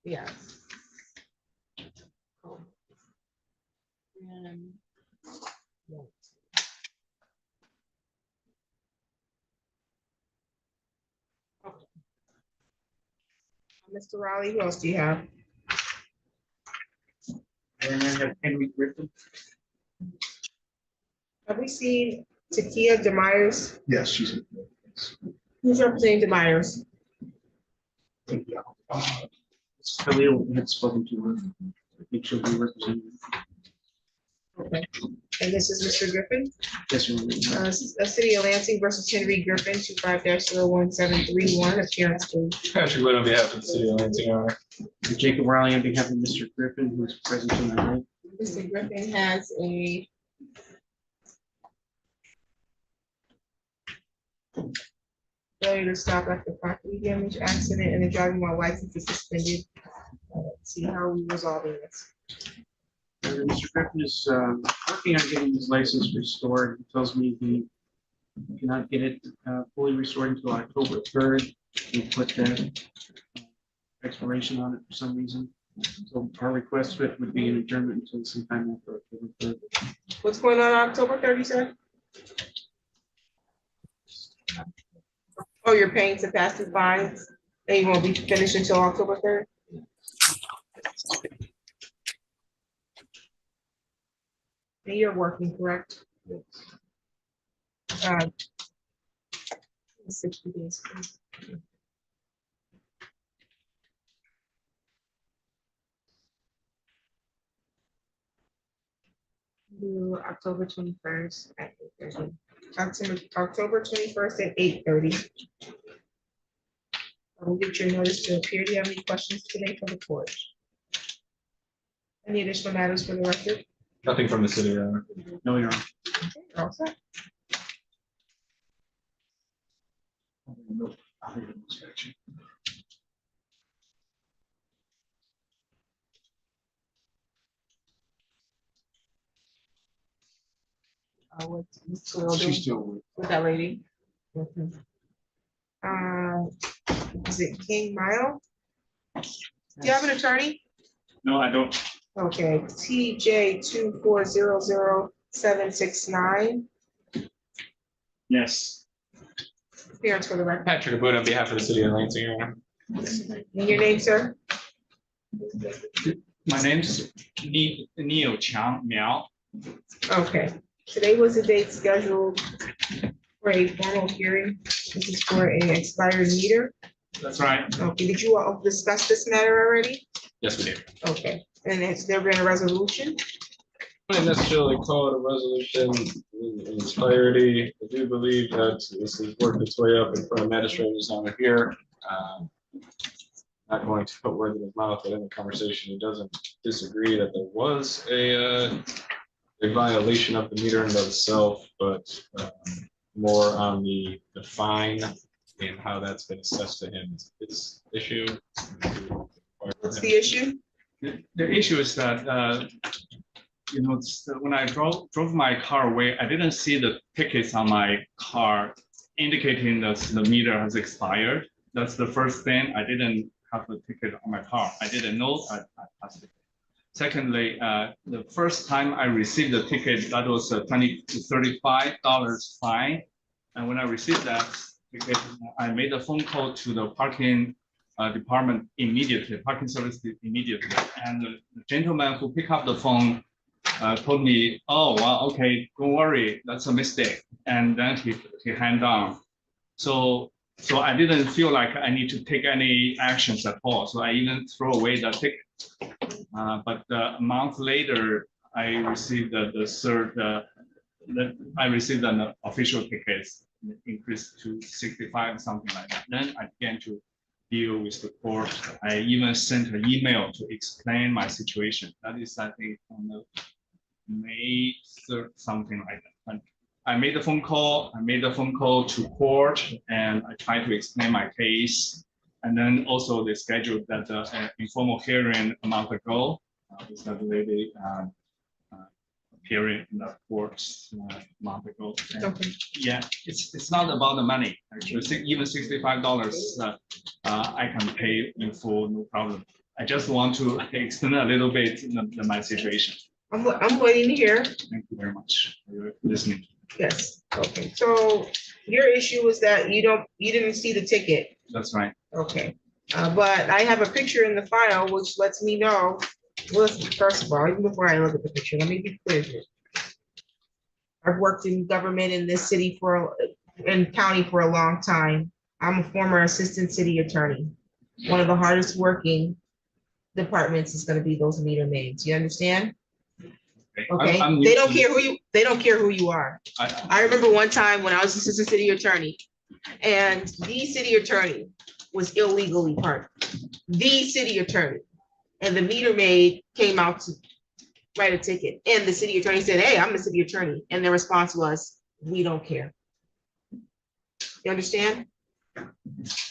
Yes. And Mr. Riley, who else do you have? And then have Henry Griffin. Have we seen Takia DeMyers? Yes, she's. Who's representing DeMyers? Khalil had spoken to her. I think she'll be represented. Okay. And this is Mr. Griffin? Yes, Your Honor. The City of Lansing versus Henry Griffin, 25-01731, appearance please. Patrick Wood on behalf of the City of Lansing, Your Honor. Jacob Riley on behalf of Mr. Griffin, who is present tonight. Mr. Griffin has a failure to stop after property damage accident and the driving while license is suspended. Let's see how we resolving this. Mr. Griffin is working on getting his license restored. He tells me he cannot get it fully restored until October 3rd. We put that expiration on it for some reason. So our request for it would be an adjournment until sometime after October 3rd. What's going on October 30th, sir? Oh, you're paying to pass the fines and you won't be finished until October 3rd? And you're working, correct? 60 days. Please. Do October 21st at 8:30. October 21st at 8:30. I will get your notice to appear. Do you have any questions today for the court? Any additional matters for the record? Nothing from the city, Your Honor. No, Your Honor. Okay, you're all set. What's She's still. with that lady? Is it King Mile? Do you have an attorney? No, I don't. Okay, TJ 2400769. Yes. Appearance for the record. Patrick Wood on behalf of the City of Lansing, Your Honor. And your name, sir? My name's Neil Chang Miao. Okay, today was the date scheduled for a formal hearing. This is for an expired meter. That's right. Okay, did you all discuss this matter already? Yes, we did. Okay, and has there been a resolution? I wouldn't necessarily call it a resolution in its entirety. I do believe that this has worked its way up in front of magistrates on here. Not going to put words in his mouth, but in the conversation, he doesn't disagree that there was a violation of the meter in and of itself, but more on the fine and how that's been assessed to him is his issue. What's the issue? The issue is that, when I drove my car away, I didn't see the tickets on my car indicating that the meter has expired. That's the first thing. I didn't have the ticket on my car. I didn't know I passed it. Secondly, the first time I received the ticket, that was a $20 to $35 fine. And when I received that ticket, I made a phone call to the parking department immediately, parking service immediately. And the gentleman who picked up the phone told me, oh, well, okay, don't worry, that's a mistake. And then he hung down. So I didn't feel like I need to take any actions at all. So I even throw away the ticket. But a month later, I received I received an official ticket increased to 65, something like that. Then I began to deal with the court. I even sent an email to explain my situation. That is, I think, on the May 3rd, something like that. And I made a phone call. To court, and I tried to explain my case. And then also they scheduled that informal hearing a month ago with that lady hearing in the courts a month ago. And Okay. yeah, it's not about the money. Actually, even $65, I can pay in full, no problem. I just want to extend a little bit my situation. I'm waiting to hear. Thank you very much for your listening. Yes, okay, so your issue was that you didn't see the ticket, That's right. okay. But I have a picture in the file which lets me know, well, first of all, even before I look at the picture, let me be clear here. I've worked in government in this city in county for a long time. I'm a former assistant city attorney. One of the hardest working departments is gonna be those meter maids, you understand? Okay, I'm they don't care who you are. I I remember one time when I was assistant city attorney, and the city attorney was illegally parked. The city attorney, and the meter maid came out to write a ticket, and the city attorney said, "Hey, I'm the city attorney," and the response was, "We don't care." You understand?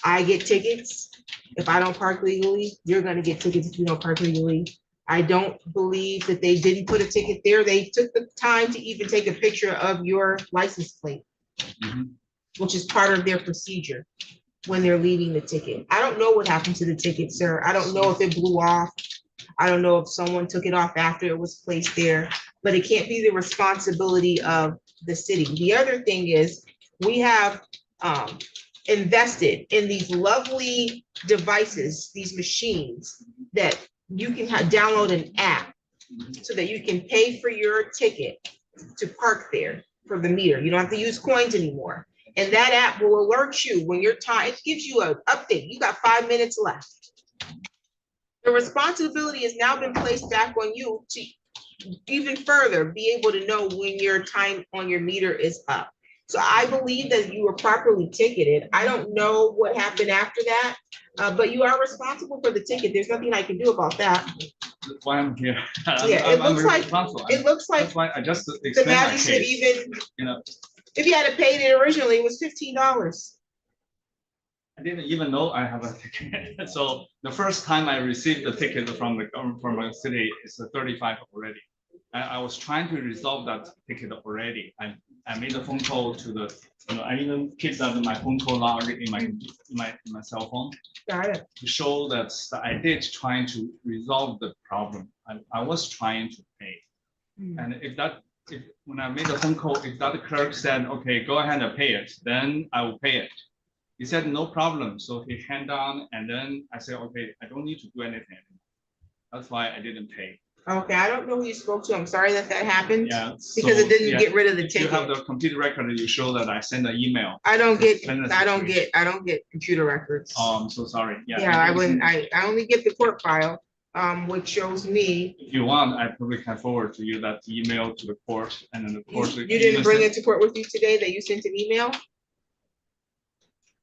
I get tickets. If I don't park legally, you're gonna get tickets if you don't park legally. I don't believe that they didn't put a ticket there. They took the time to even take a picture of your license plate, Mhm. which is part of their procedure when they're leaving the ticket. I don't know what happened to the ticket, sir. I don't know if it blew off. I don't know if someone took it off after it was placed there, but it can't be the responsibility of the city. The other thing is, we have invested in these lovely devices, these machines that you can download an app so that you can pay for your ticket to park there for the meter. You don't have to use coins anymore. And that app will alert you when your time, it gives you an update. You got 5 minutes left. The responsibility has now been placed back on you to even further be able to know when your time on your meter is up. So I believe that you were properly ticketed. I don't know what happened after that, but you are responsible for the ticket. There's nothing I can do about that. That's why I'm here. Yeah, it looks like, responsible. it looks like That's why I just the extend my magistrate case. even, You know, if you had to pay it originally, it was $15. I didn't even know I have a ticket. So the first time I received the ticket from the government, from a city, is 35 already. I was trying to resolve that ticket already. I made a phone call to the, I even keep that in my phone call log in my cell phone Got it. to show that I did trying to resolve the problem. I was trying to pay. And if when I made a phone call, if that clerk said, okay, go ahead and pay it, then I will pay it. He said, no problem. So he hand down, and then I said, okay, I don't need to do anything. That's why I didn't pay. Okay, I don't know who you spoke to. I'm sorry that happened. Yeah. Because it didn't yeah, get rid of the if you have ticket. the complete record, you show that I sent an email. I don't get Situation. computer records. Oh, I'm so sorry. Yeah, I wouldn't, I only get the court file, which shows me, If you want, I probably can forward to you that email to the court, and then the court. you didn't bring it to court with you today, that you sent an email?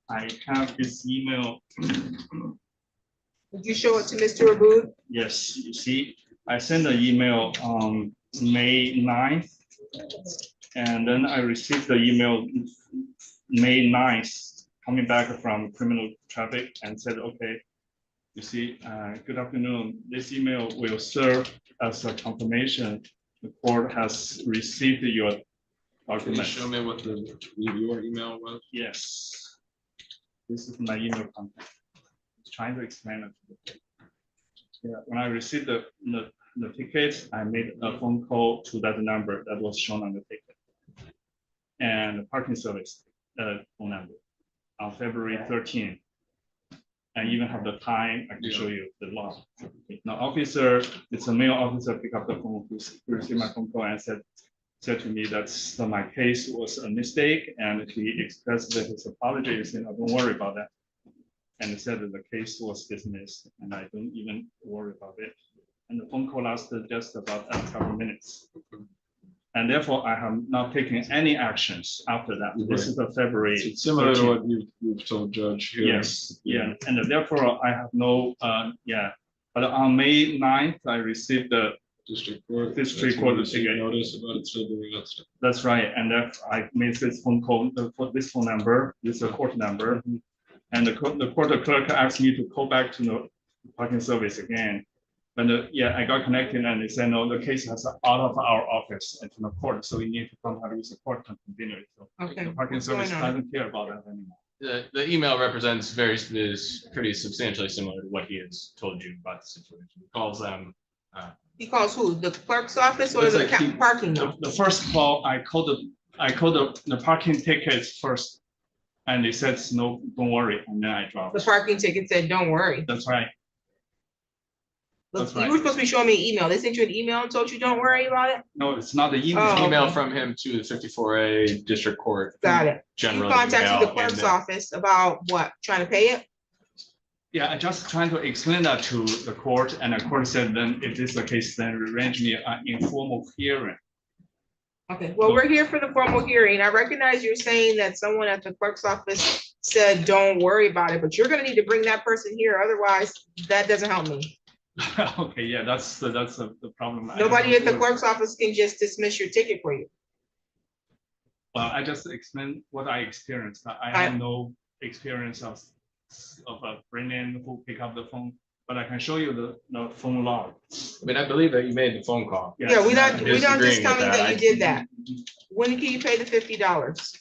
I have this email. Did you show it to Mr. Aboud? Yes, you see, I sent an email on May 9th, and then I received the email May 9th, coming back from criminal traffic, and said, okay, you see, good afternoon. This email will serve as a confirmation. The court has received your Can you document. show me what your email was? Yes. This is my email contact. Trying to explain it. Yeah, when I received the ticket, I made a phone call to that number that was shown on the ticket. And the parking service phone number on February 13th. I even have the time, I can show you the law. Now, officer, it's a male officer, pick up the phone, who received my phone call and said to me that my case was a mistake, and he expressed his apology, saying, don't worry about that. And he said that the case was dismissed, and I don't even worry about it. And the phone call lasted just about a couple minutes. And therefore, I have not taken any actions after that. This is the February. It's similar 13th. to what you've told Judge here. Yes, yeah, and therefore I have no, yeah. But on May 9th, I received the District court. District court Received notice about it still being outstanding. That's right, and that I made this phone call, for this phone number, this is a court number. And the court clerk asked me to call back to the parking service again. But yeah, I got connected and they said, no, the case has out of our office and to the court, so we need to contact with the court to continue it. So Okay, the parking what's service going on? doesn't care about that anymore. The email represents is pretty substantially similar to what he has told you about the situation. He calls them. He calls who? The clerk's office or Looks the like he- parking though? The first call, I called the parking tickets first. And they said, no, don't worry, and then I dropped. The parking ticket said, don't worry. That's right. Look, That's you right. were supposed to be showing me an email. They sent you an email and told you, don't worry about it? No, it's not the email. Oh. Email okay. from him to the 54A district court. Got it. You General contacted email, the and clerk's then- office about what? Trying to pay it? Yeah, I just trying to explain that to the court, and the court said, then if this is the case, then arrange me an informal hearing. Okay, well, we're here for the formal hearing. I recognize you're saying that someone at the clerk's office said, don't worry about it, but you're gonna need to bring that person here, otherwise that doesn't help me. Okay, yeah, that's the problem. I Nobody don't at the know. clerk's office can just dismiss your ticket for you. Well, I just explained what I experienced. I have no experience of bringing who pick up the phone, but I can show you the phone log. I mean, I believe that you made the phone call. Yeah, we don't disagreeing just tell me with that that. you did that. When can you pay the $50?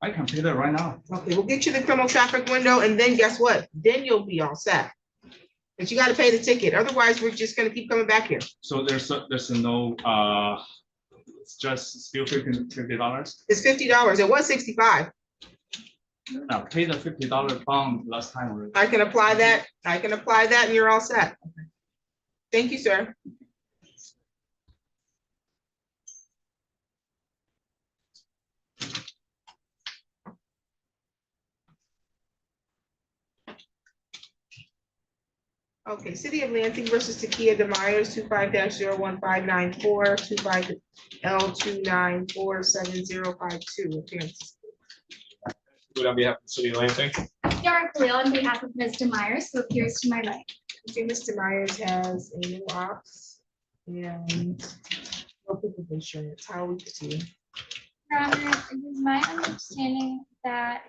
I can pay that right now. Okay, we'll get you the criminal traffic window, and then guess what? Then you'll be all set. But you gotta pay the ticket, otherwise we're just gonna keep coming back here. So there's no, it's just still $50. It's $50, it was 65. Now pay the $50 bond last time. already. I can apply that, and you're all set. Thank you, sir. Okay, City of Lansing versus Takia Demeyers, 25-01594, 25L2947052. Appearances. Would on behalf of the city of Lansing? Yara Khalil on behalf of Ms. Demeyers, who appears to my right. Okay, Mr. Myers has a new ops and no proof of insurance. How are we proceeding? Your Honor, it is my understanding that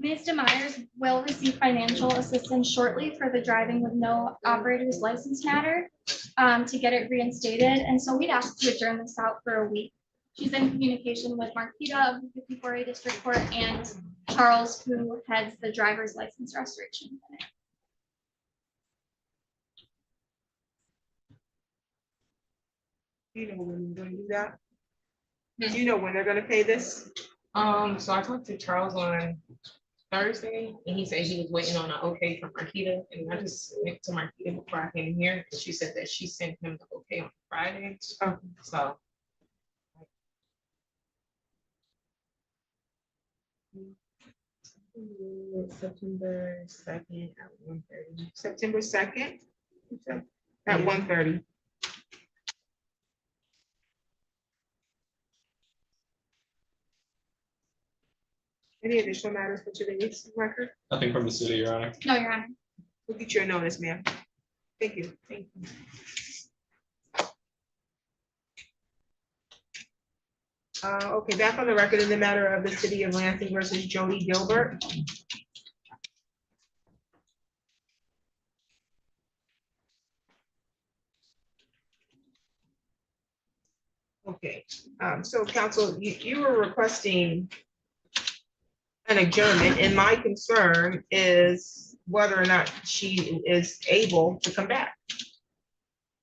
Ms. Demeyers will receive financial assistance shortly for the driving with no operator's license matter to get it reinstated. And so we'd ask to adjourn this out for a week. She's in communication with Marquita of the 54A District Court and Charles, who heads the driver's license restoration clinic. Do you know when you're gonna do that? Do you know when they're gonna pay this? So I talked to Charles on Thursday, and he said he was waiting on an okay from Marquita, and I just went to Marquita before I came here, and she said that she sent him the okay on Friday. Oh. So September 2nd at 1:30. September 2nd? At Yeah. 1:30. Any additional matters for today's record? Nothing from the city, Your Honor. No, Your Honor. We'll get you a notice, ma'am. Thank you. Thank you. Okay, back on the record in the matter of the City of Lansing versus Jody Gilbert. Okay, so counsel, you were requesting an adjournment, and my concern is whether or not she is able to come back.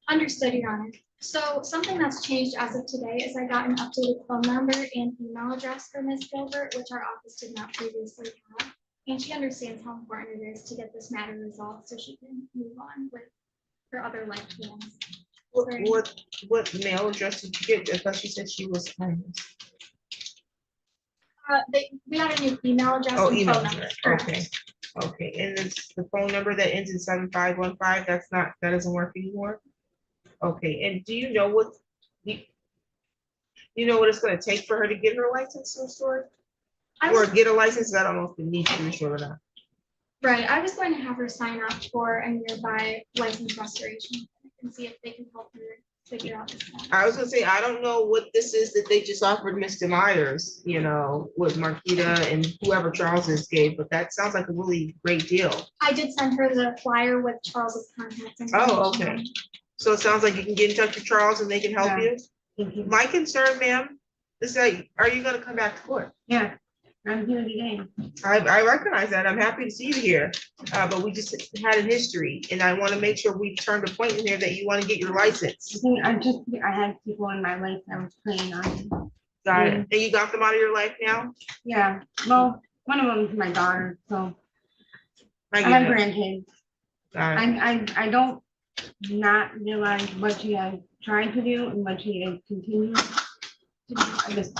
Understood, Your Honor. So something that's changed as of today is I got an updated phone number and email address for Ms. Gilbert, which our office did not previously have. And she understands how important it is to get this matter resolved so she can move on with her other life plans. What mail address did you get? I thought she said she was homeless. We got a new email address Oh, and email phone number. address, Correct. okay. Okay, and it's the phone number that ends in 7515, that doesn't work anymore? Okay, and do you know what, you know what it's gonna take for her to get her license restored? I Or was, get a license, I don't know if it needs to be restored or not. right, I was going to have her sign up for a nearby license restoration clinic and see if they can help her figure out this. matter. I was gonna say, I don't know what this is that they just offered Mr. Myers, you know, with Marquita and whoever Charles's gave, but that sounds like a really great deal. I did send her the flyer with Charles's contact. Oh, information. okay. So it sounds like you can get in touch with Charles and they can help Yeah. you. My concern, ma'am, is that, are you gonna come back to court? Yeah, I'm here today. I recognize that. I'm happy to see you here, but we just had a history, and I want to make sure we turned a point in there that you want to get your license. I had people in my life I was praying on. Got it. And you got them out of your life now? Yeah, well, one of them is my daughter, so I I get have it. grandkids. Got it. I don't not realize what she has tried to do and what she has continued to do. I just,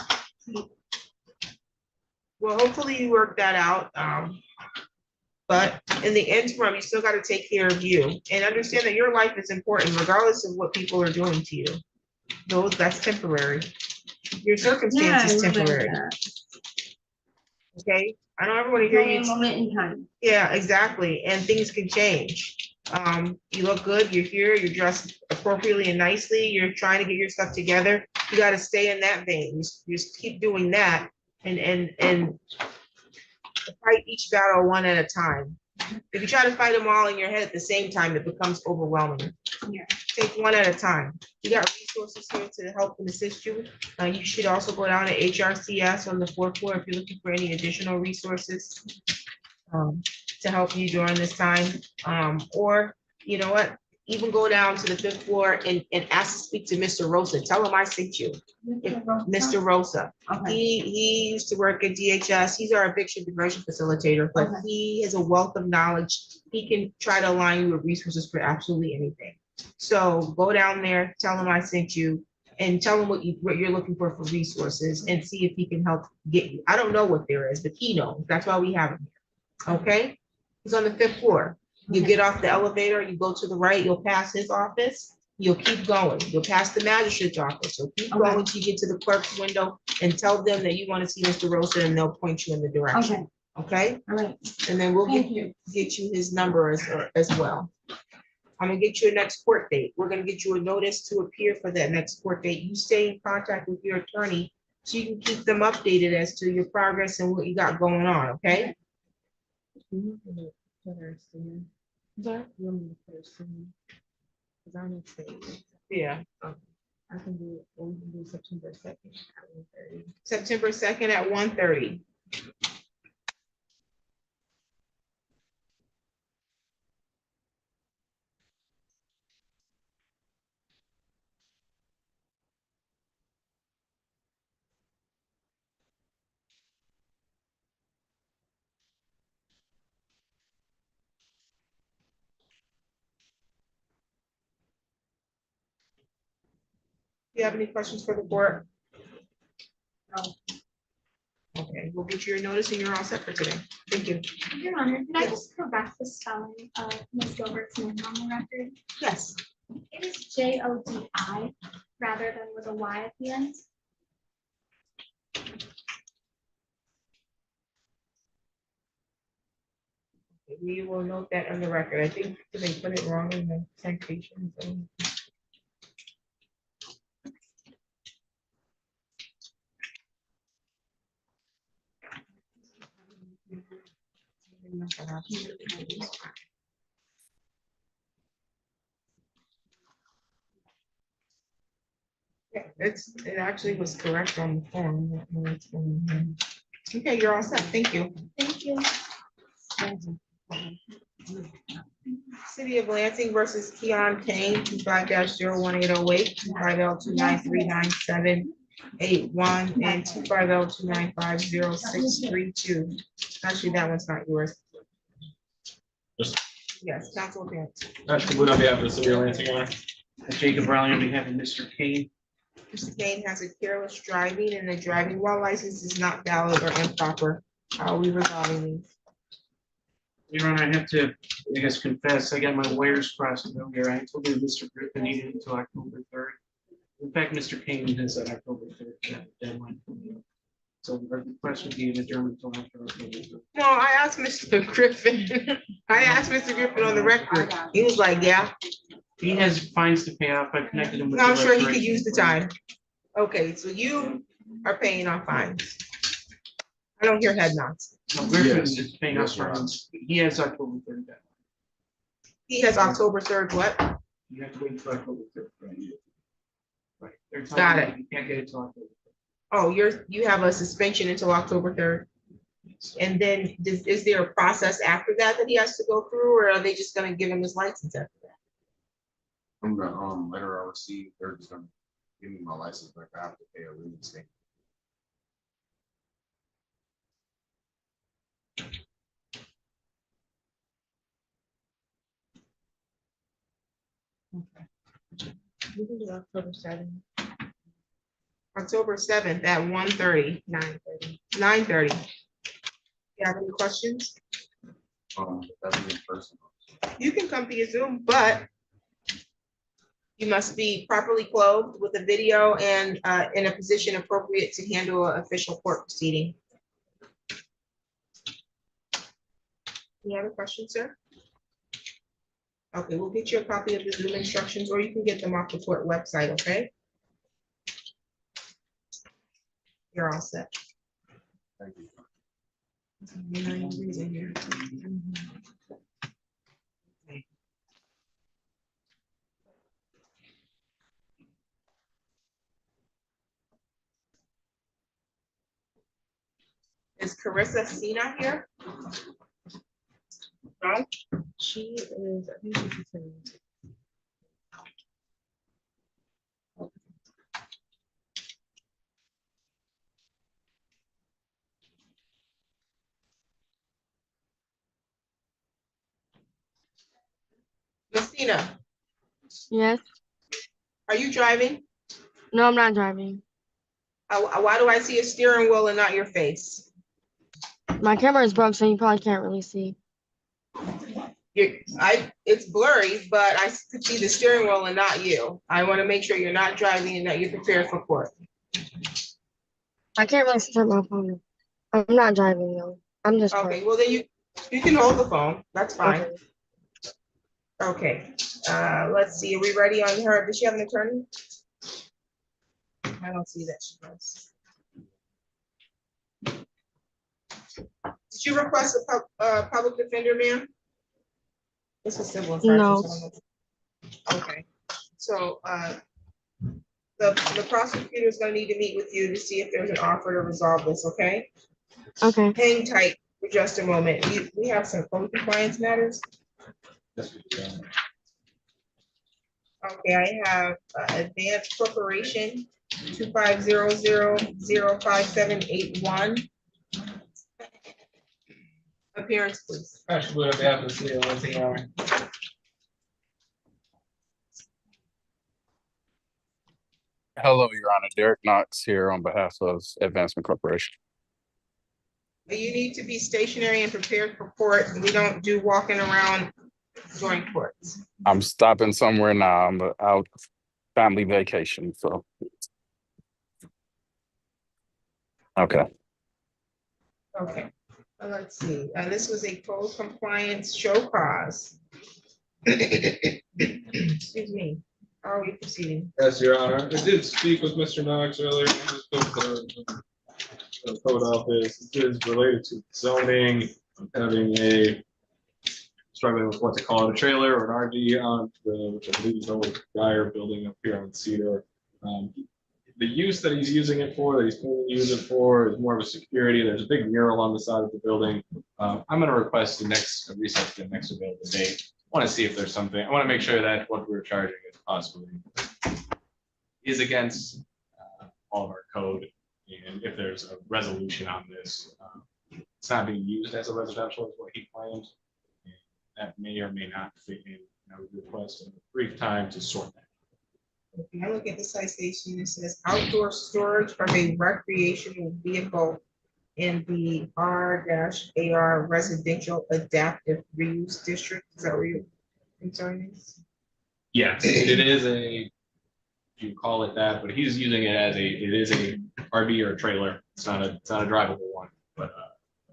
Well, hopefully you work that out. But in the interim, you still got to take care of you and understand that your life is important regardless of what people are doing to you. That's temporary. Your yeah, circumstance is I realize temporary, that. okay? I don't ever want to hear Only a you. moment in time. Yeah, exactly. And things can change. You look good, you're here, you're dressed appropriately and nicely, you're trying to get your stuff together. You got to stay in that vein. You just keep doing that and fight each battle one at a time. If you try to fight them all in your head at the same time, it becomes overwhelming. Yeah. Take one at a time. You got resources here to help and assist you. You should also go down to HRCS on the 4th floor if you're looking for any additional resources to help you during this time. Or, you know what, even go down to the 5th floor and ask to speak to Mr. Rosa. Tell him I sent you. Mr. Rosa. Okay, He used to work at DHS. He's our eviction diversion facilitator, but Okay. he has a wealth of knowledge. He can try to align you with resources for absolutely anything. So go down there, tell him I sent you, and tell him what you're looking for resources, and see if he can help get you. I don't know what there is, but he knows. That's why we have him here. Okay? He's on the 5th floor. You get off the elevator, you go to the right, you'll pass his office. You'll keep going. You'll pass the magistrate's office. You'll keep Okay. going till you get to the clerk's window and tell them that you want to see Mr. Rosa, and they'll point you in the direction. okay, Okay? all right, And then we'll thank you. get you his number as well. I'm gonna get you a next court date. We're gonna get you a notice to appear for that next court date. You stay in contact with your attorney so you can keep them updated as to your progress and what you got going on, okay? Yeah. I can do, we can do September 2nd at 1:30. September 2nd at 1:30. Do you have any questions for the board? No. Okay, we'll get you your notice and you're all set for today. Thank you. Your Honor, can I just correct the spelling of Ms. Gilbert's name on the record? Yes. It is Jodi rather than with a Y at the end. We will note that on the record. I think they put it wrong in the citation. So. Yeah, it actually was correct on the form. Okay, you're all set. Thank you. Thank you. City of Lansing versus Keon Kane, 5-01808, 250299781, and 25029500632. Actually, that one's not yours. Yes. Yes, Council Vance. Would on behalf of the city of Lansing, Your Honor? Jacob Riley on behalf of Mr. Kane. Mr. Kane has a careless driving and the driving while license is not valid or improper. How are we resolving these? Your Honor, I have to, I guess, confess, I got my wires crossed earlier. I told you Mr. Griffin needed until October 3rd. In fact, Mr. Kane has that October 3rd deadline. So the request would be adjourned until after October 3rd. No, I asked Mr. Griffin. I asked Mr. Griffin on the record. He was like, yeah. He has fines to pay off. I connected him with. No, I'm the sure he could restoration use the plan. time. Okay, so you are paying off fines. I don't hear head nods. No, Griffin Yes. is paying off Yes, Your Honor. fines. He has October 3rd. deadline. He has October 3rd, what? You have to wait for October 3rd. Right. They're telling Got you it. You can't get it till October. Oh, you have a suspension until October 3rd. And then is there a process after that that he has to go through, or are they just gonna give him his license after that? From the letter I received, they're just gonna give me my license back. I have to pay a reinstatement. We can do October 7th. October 7th at 1:30. 9:30. You have any questions? That's in person. You can come via Zoom, but you must be properly clothed with a video and in a position appropriate to handle an official court proceeding. Any other questions, sir? Okay, we'll get you a copy of the Zoom instructions, or you can get them off the court website, okay? You're all set. Thank you. Is Carissa Sina here? No? She is, I think she's saying. Miss Sina, Yes, are you driving? no, I'm not driving. Why do I see a steering wheel and not your face? My camera is broke, so you probably can't really see. It's blurry, but I could see the steering wheel and not you. I want to make sure you're not driving and that you're prepared for court. I can't really set my phone. I'm not driving though. I'm just. Okay, well then you can hold the phone. That's fine. Okay. Okay, let's see. Are we ready on her? Does she have an attorney? I don't see that she does. Did you request a public defender, ma'am? This is civil infraction. No. so I don't know. Okay, so the prosecutor is gonna need to meet with you to see if there's an offer to resolve this, okay? Okay. Hang tight for just a moment. We have some code compliance matters. Okay, I have Advanced Corporation 2500057881. Appearance, please. Actually, they have to see it once in a while. Hello, Your Honor. Derek Knox here on behalf of Advancement Corporation. You need to be stationary and prepared for court. We don't do walking around during courts. I'm stopping somewhere now. I'm out family vacation, so. Okay. Okay, let's see. This was a code compliance show cause. Excuse me. How are we proceeding? Yes, Your Honor. I did speak with Mr. Knox earlier. I spoke to the code office. It is related to zoning, having struggling with what to call it, a trailer or an RV on which I believe is the old Dyer building up here on Cedar. The use that he's using it for, that he's going to use it for, is more of a security. There's a big mural on the side of the building. I'm going to request the next recess, the next available date. I want to see if there's something. I want to make sure that what we're charging is possibly is against all of our code, and if there's a resolution on this, it's not being used as a residential, is what he claimed. And that may or may not fit in. I would request a brief time to sort that. If I look at the citation, it says outdoor storage of a recreational vehicle in the R-AR residential adaptive reuse district. Is that where your concern is? Yes, it is a, you call it that, but he's using it as it is a RV or a trailer. It's not a drivable one, but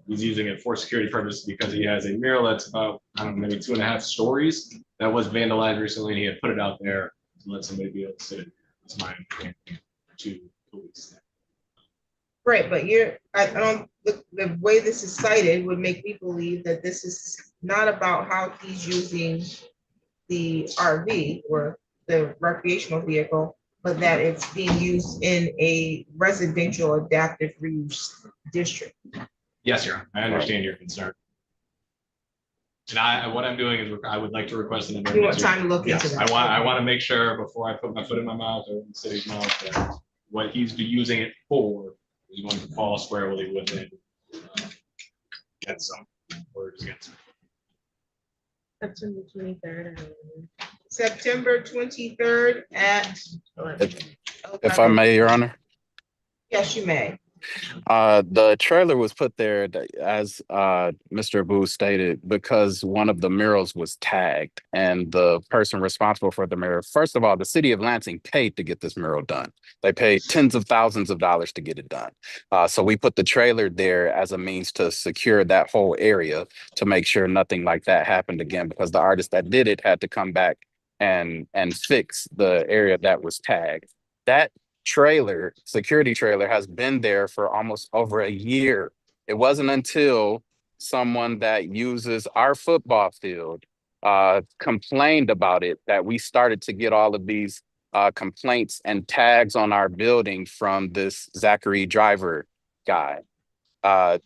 He's using it for security purposes because he has a mural that's about, I don't know, maybe 2.5 stories that was vandalized recently, and he had put it out there to let somebody be able to sit. It's my understanding to police that. Right, but I don't, the way this is cited would make me believe that this is not about how he's using the RV or the recreational vehicle, but that it's being used in a residential adaptive reuse district. Yes, Your Honor, I understand your concern. And what I'm doing is I would like to request an amendment. You want time to look into Yes, that? I want to make sure before I put my foot in my mouth or in the city's mouth that what he's using it for is going to fall squarely within get some words against. September 23rd. September 23rd at. If I may, Your Honor. Yes, you may. The trailer was put there as Mr. Abu stated because one of the murals was tagged, and the person responsible for the mural, first of all, the city of Lansing paid to get this mural done. They paid tens of thousands of dollars to get it done. So we put the trailer there as a means to secure that whole area to make sure nothing like that happened again, because the artist that did it had to come back and fix the area that was tagged. That trailer, security trailer, has been there for almost over a year. It wasn't until someone that uses our football field complained about it that we started to get all of these complaints and tags on our building from this Zachary Driver guy. But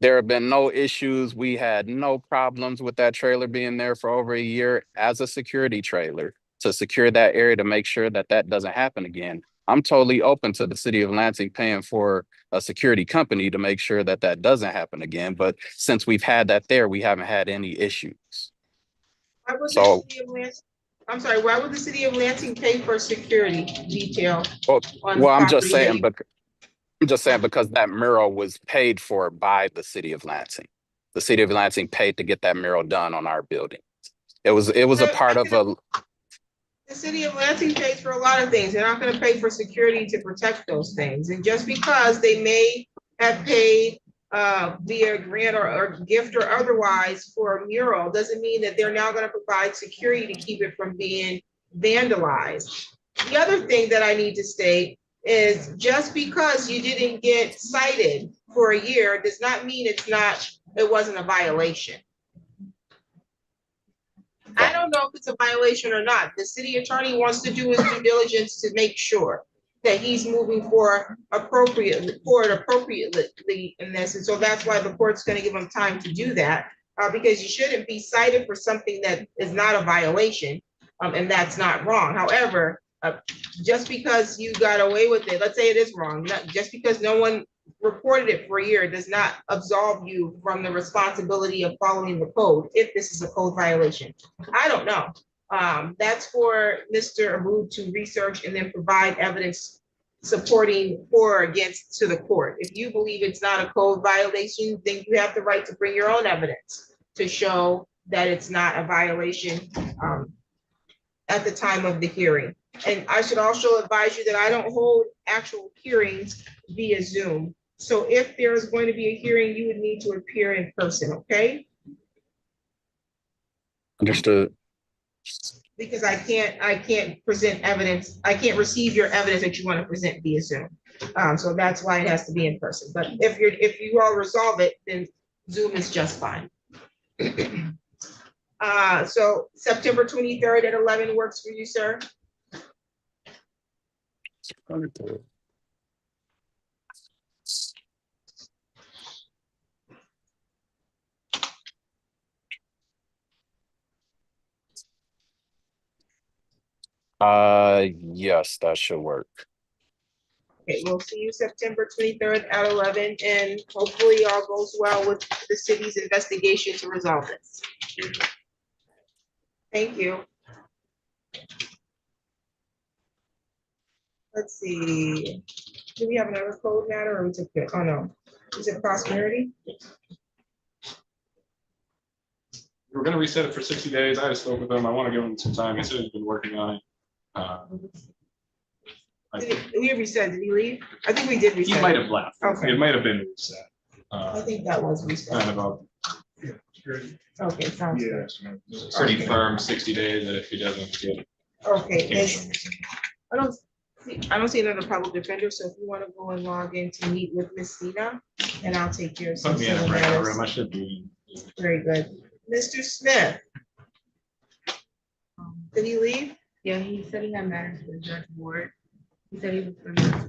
there have been no issues. We had no problems with that trailer being there for over a year as a security trailer to secure that area to make sure that that doesn't happen again. I'm totally open to the city of Lansing paying for a security company to make sure that that doesn't happen again. But since we've had that there, we haven't had any issues. Why would the So, city of Lansing, I'm sorry, why would the city of Lansing pay for security detail? well, I'm just property saying, because that mural was paid for by the city of Lansing. The city of Lansing paid to get that mural done on our building. It was a part of a. The city of Lansing pays for a lot of things. They're not going to pay for security to protect those things. And just because they may have paid via grant or gift or otherwise for a mural doesn't mean that they're now going to provide security to keep it from being vandalized. The other thing that I need to state is just because you didn't get cited for a year does not mean it wasn't a violation. I don't know if it's a violation or not. The city attorney wants to do his due diligence to make sure that he's moving forward appropriately in this. And so that's why the court's going to give him time to do that, because you shouldn't be cited for something that is not a violation, and that's not wrong. However, just because you got away with it, let's say it is wrong, just because no one reported it for a year does not absolve you from the responsibility of following the code if this is a code violation. I don't know. That's for Mr. Abu to research and then provide evidence supporting for or against to the court. If you believe it's not a code violation, then you have the right to bring your own evidence to show that it's not a violation at the time of the hearing. And I should also advise you that I don't hold actual hearings via Zoom. So if there is going to be a hearing, you would need to appear in person, okay? Understood. Because I can't present evidence. I can't receive your evidence that you want to present via Zoom. So that's why it has to be in person. But if you all resolve it, then Zoom is just fine. So September 23rd at 11 works for you, sir? Yes, that should work. Okay, we'll see you September 23rd at 11, and hopefully all goes well with the city's investigation to resolve this. Thank you. Let's see. Do we have another code matter or we took it? Oh no. Is it prosperity? We're going to reset it for 60 days. I just spoke with him. I want to give him some time. He said he's been working on it. We reset. Did he leave? I think we did reset. He might have left. Okay. It might have been reset. I think that was kind rescheduled. of Okay, sounds good. a pretty firm 60 days that if he doesn't get. Okay, cancel. I don't see another public defender, so if you want to go and log in to meet with Miss Sina, and I'll take care of some Put me in a civil regular matters. room, I should be. Very good. Mr. Smith, did he leave? Yeah, he said he had matters with Judge Ward. He said he was gonna,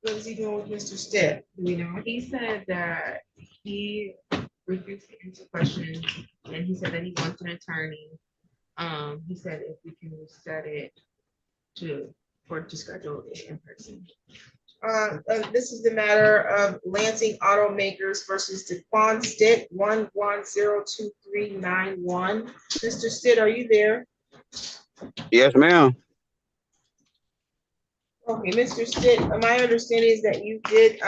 What is he doing with Mr. Stitt? Do we know? he said that he refused to answer questions, and he said that he wants an attorney. He said if we can set it to schedule it in person. This is the matter of Lansing Automakers versus DeQuan Stitt, 11023991. Mr. Stitt, are you there? Yes, ma'am. Okay, Mr. Stitt, my understanding is that you did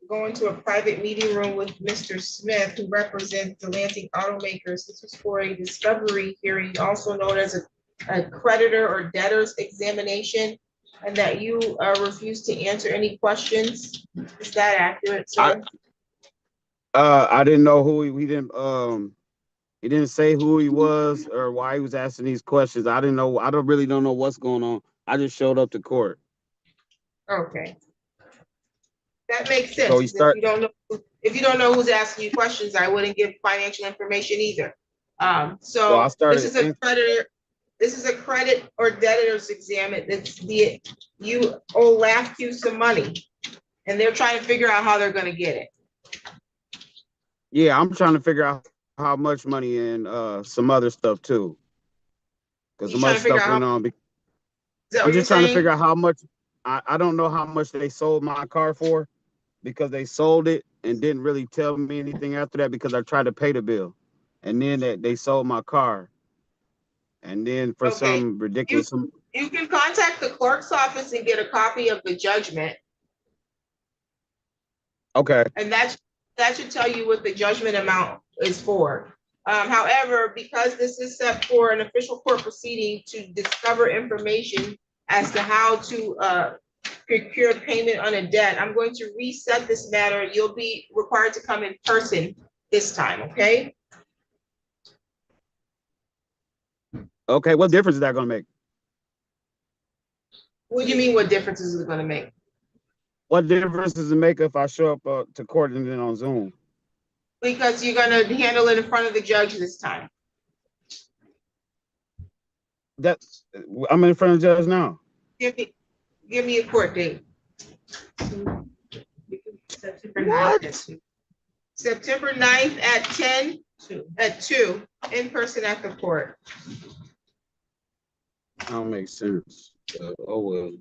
go into a private meeting room with Mr. Smith, who represents the Lansing Automakers. This was for a discovery hearing, also known as a creditor or debtor's examination, and that you refused to answer any questions. Is that accurate, sir? I didn't know who he didn't say who he was or why he was asking these questions. I didn't know. I don't know what's going on. I just showed up to court. Okay. That makes sense. So he 'Cause start- if you don't know who's asking you questions, I wouldn't give financial information either. Well, So I started this is a creditor, this is a credit or debtor's exam. It's you owe LAFQ some money, and they're trying to figure out how they're gonna get it. Yeah, I'm trying to figure out how much money and some other stuff too. Because You some trying other to figure stuff out went how- on. Is that I'm what you're just trying to saying? figure out how much. I don't know how much they sold my car for, because they sold it and didn't really tell me anything after that, because I tried to pay the bill, and then they sold my car, and then for Okay. some ridiculous. You can contact the clerk's office and get a copy of the judgment, Okay. and that should tell you what the judgment amount is for. However, because this is set for an official court proceeding to discover information as to how to procure payment on a debt, I'm going to reset this matter. You'll be required to come in person this time, okay? Okay. What difference is that going to make? What do you mean, what difference is it gonna make? What difference does it make if I show up to court and then on Zoom? Because you're gonna handle it in front of the judge this time. I'm in front of the judge now. Give me a court date. September 9th at 2. September 9th at 10, at 2, in person at the court. That don't make sense. Oh well.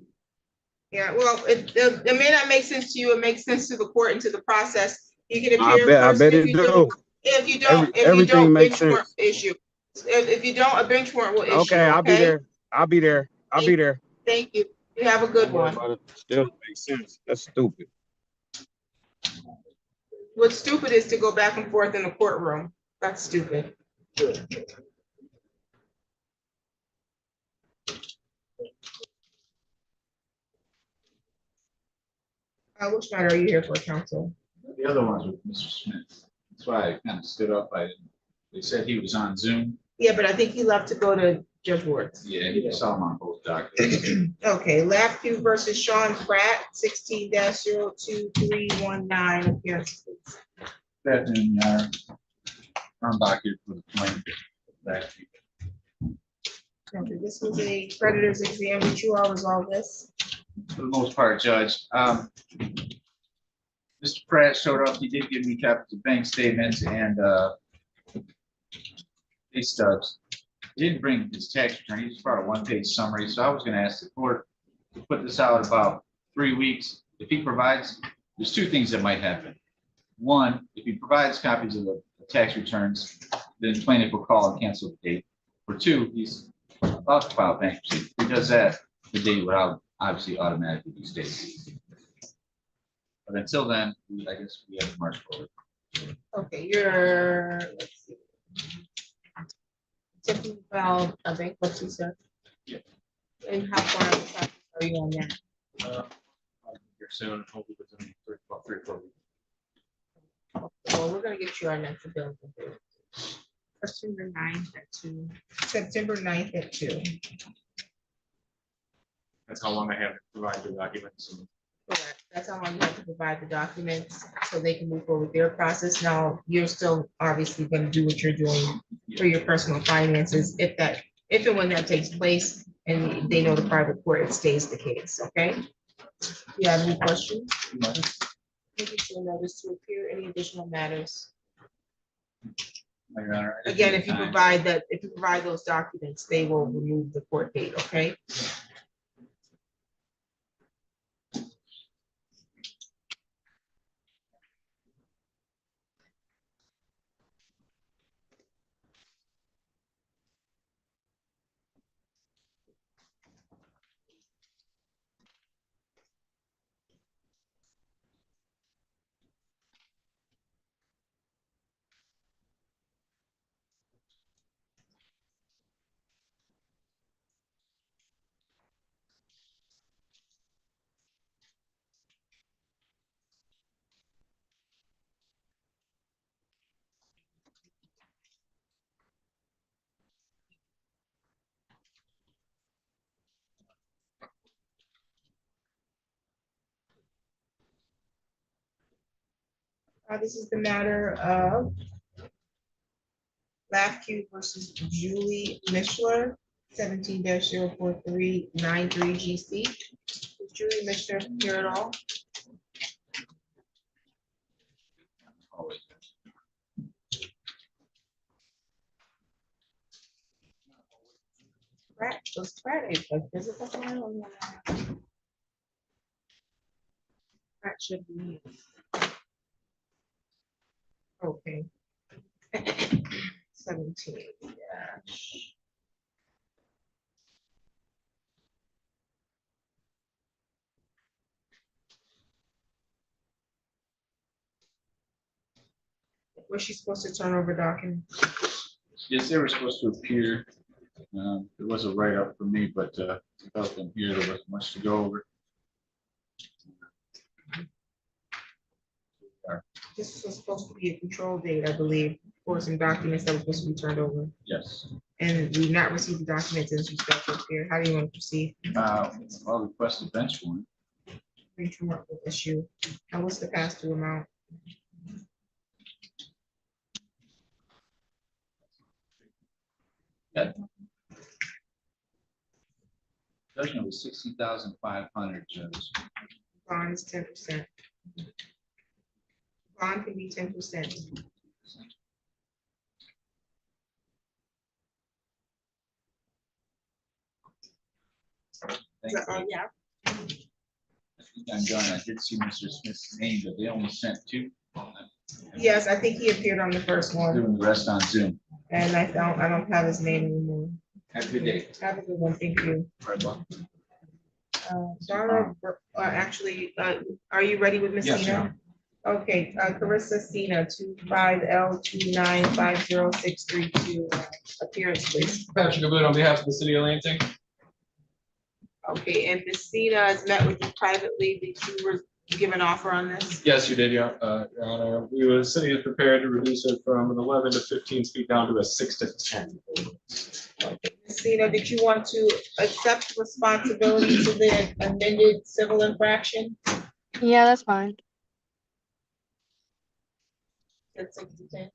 Yeah, well, it may not make sense to you. It makes sense to the court and to the process. You can I appear in bet person it if you do. don't. If you don't, Everything makes bench warrant sense. issue. If you don't, a bench warrant will issue. Okay, I'll be there. I'll be there. Thank you. You have a good Don't worry one. about it. Still makes sense. That's stupid. What's stupid is to go back and forth in the courtroom. That's stupid. Which matter are you here for, counsel? The other ones with Mr. Smith. That's why I kind of stood up. They said he was on Zoom. Yeah, but I think he left to go to Judge Ward's. Yeah, he saw him on both documents. Okay, LAFQ versus Sean Pratt, 16-02319. Appearance, please. That in front docket for the plaintiff. Okay, this was a creditor's exam. Did you all resolve this? For the most part, Judge. Mr. Pratt showed up. He did give me copies of bank statements and pay stubs. He didn't bring his tax return. He just brought a one-page summary. So I was going to ask the court to put this out about 3 weeks. If he provides, there's two things that might happen. One, if he provides copies of the tax returns, then plaintiff will call and cancel the date. Or two, he's about to file bankruptcy. If he does that, the date would obviously automatically be stayed. But until then, I guess we have to march forward. Okay, let's see. Typically filed a bankruptcy, sir? Yeah. And how far in the process are you on that? Here soon, hopefully within about 3 or 4 weeks. Well, we're gonna get you our next bill. September 9th at 2. September 9th at 2. That's how long I have to provide the documents. Correct. That's how long you have to provide the documents so they can move forward with their process. Now, you're still obviously gonna do what you're doing for your personal finances, if and when that takes place and they notify the court, it stays the case, okay? You have any questions? Making sure notice to appear, any additional matters? Your Honor. Again, if you provide those documents, they will remove the court date, okay? This is the matter of Lafque versus Julie Mishler, 17-04393 GC. Is Julie Mishler here at all? Always. Those Fridays, like physical file. That should be. Okay. 17, yeah. Was she supposed to turn over documents? Yes, they were supposed to appear. It was a write-up for me, but without them here, there wasn't much to go over. This was supposed to be a control date, I believe, for some documents that were supposed to be turned over. Yes. And we've not received the documents since you scheduled here. How do you want to proceed? I'll request a bench warrant. Reach warrant with issue. And what's the past due amount? Judgment was 60,500, Judge. Bond is 10%. Bond can be 10%. Thank you. Yeah. I think I'm done. I did see Mr. Smith's name, but they only sent 2. Yes, I think he appeared on the first one, Doing the rest on Zoom. and I don't have his name anymore. Have a good day. Have a good one, thank you. Dara, are you ready with Miss Yes, Your Sina? Honor. Okay, Carissa Sina, 25L29506332, appearance, please. Patrick Abud on behalf of the city of Lansing. Okay, and Miss Sina has met with you privately. Did you give an offer on this? Yes, you did, Your Honor. The city is prepared to reduce it from an 11 to 15 feet down to a 6 to 10. Okay, Ms. Sina, did you want to accept responsibility for the amended civil infraction? Yeah, that's fine. That's 6 to 10.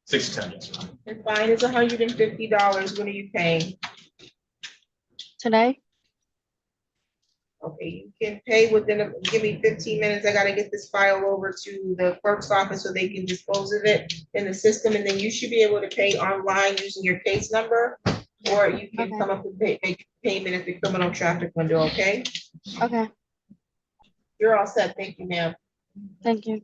6 to 10, yes, Your Honor. The fine is $150. When are you paying? Today? Okay, you can pay give me 15 minutes. I gotta get this file over to the clerk's office so they can dispose of it in the system, and then you should be able to pay online using your case number, or you can Okay. come up and make payment at the criminal traffic window, okay? Okay, You're all set. Thank you, ma'am. thank you.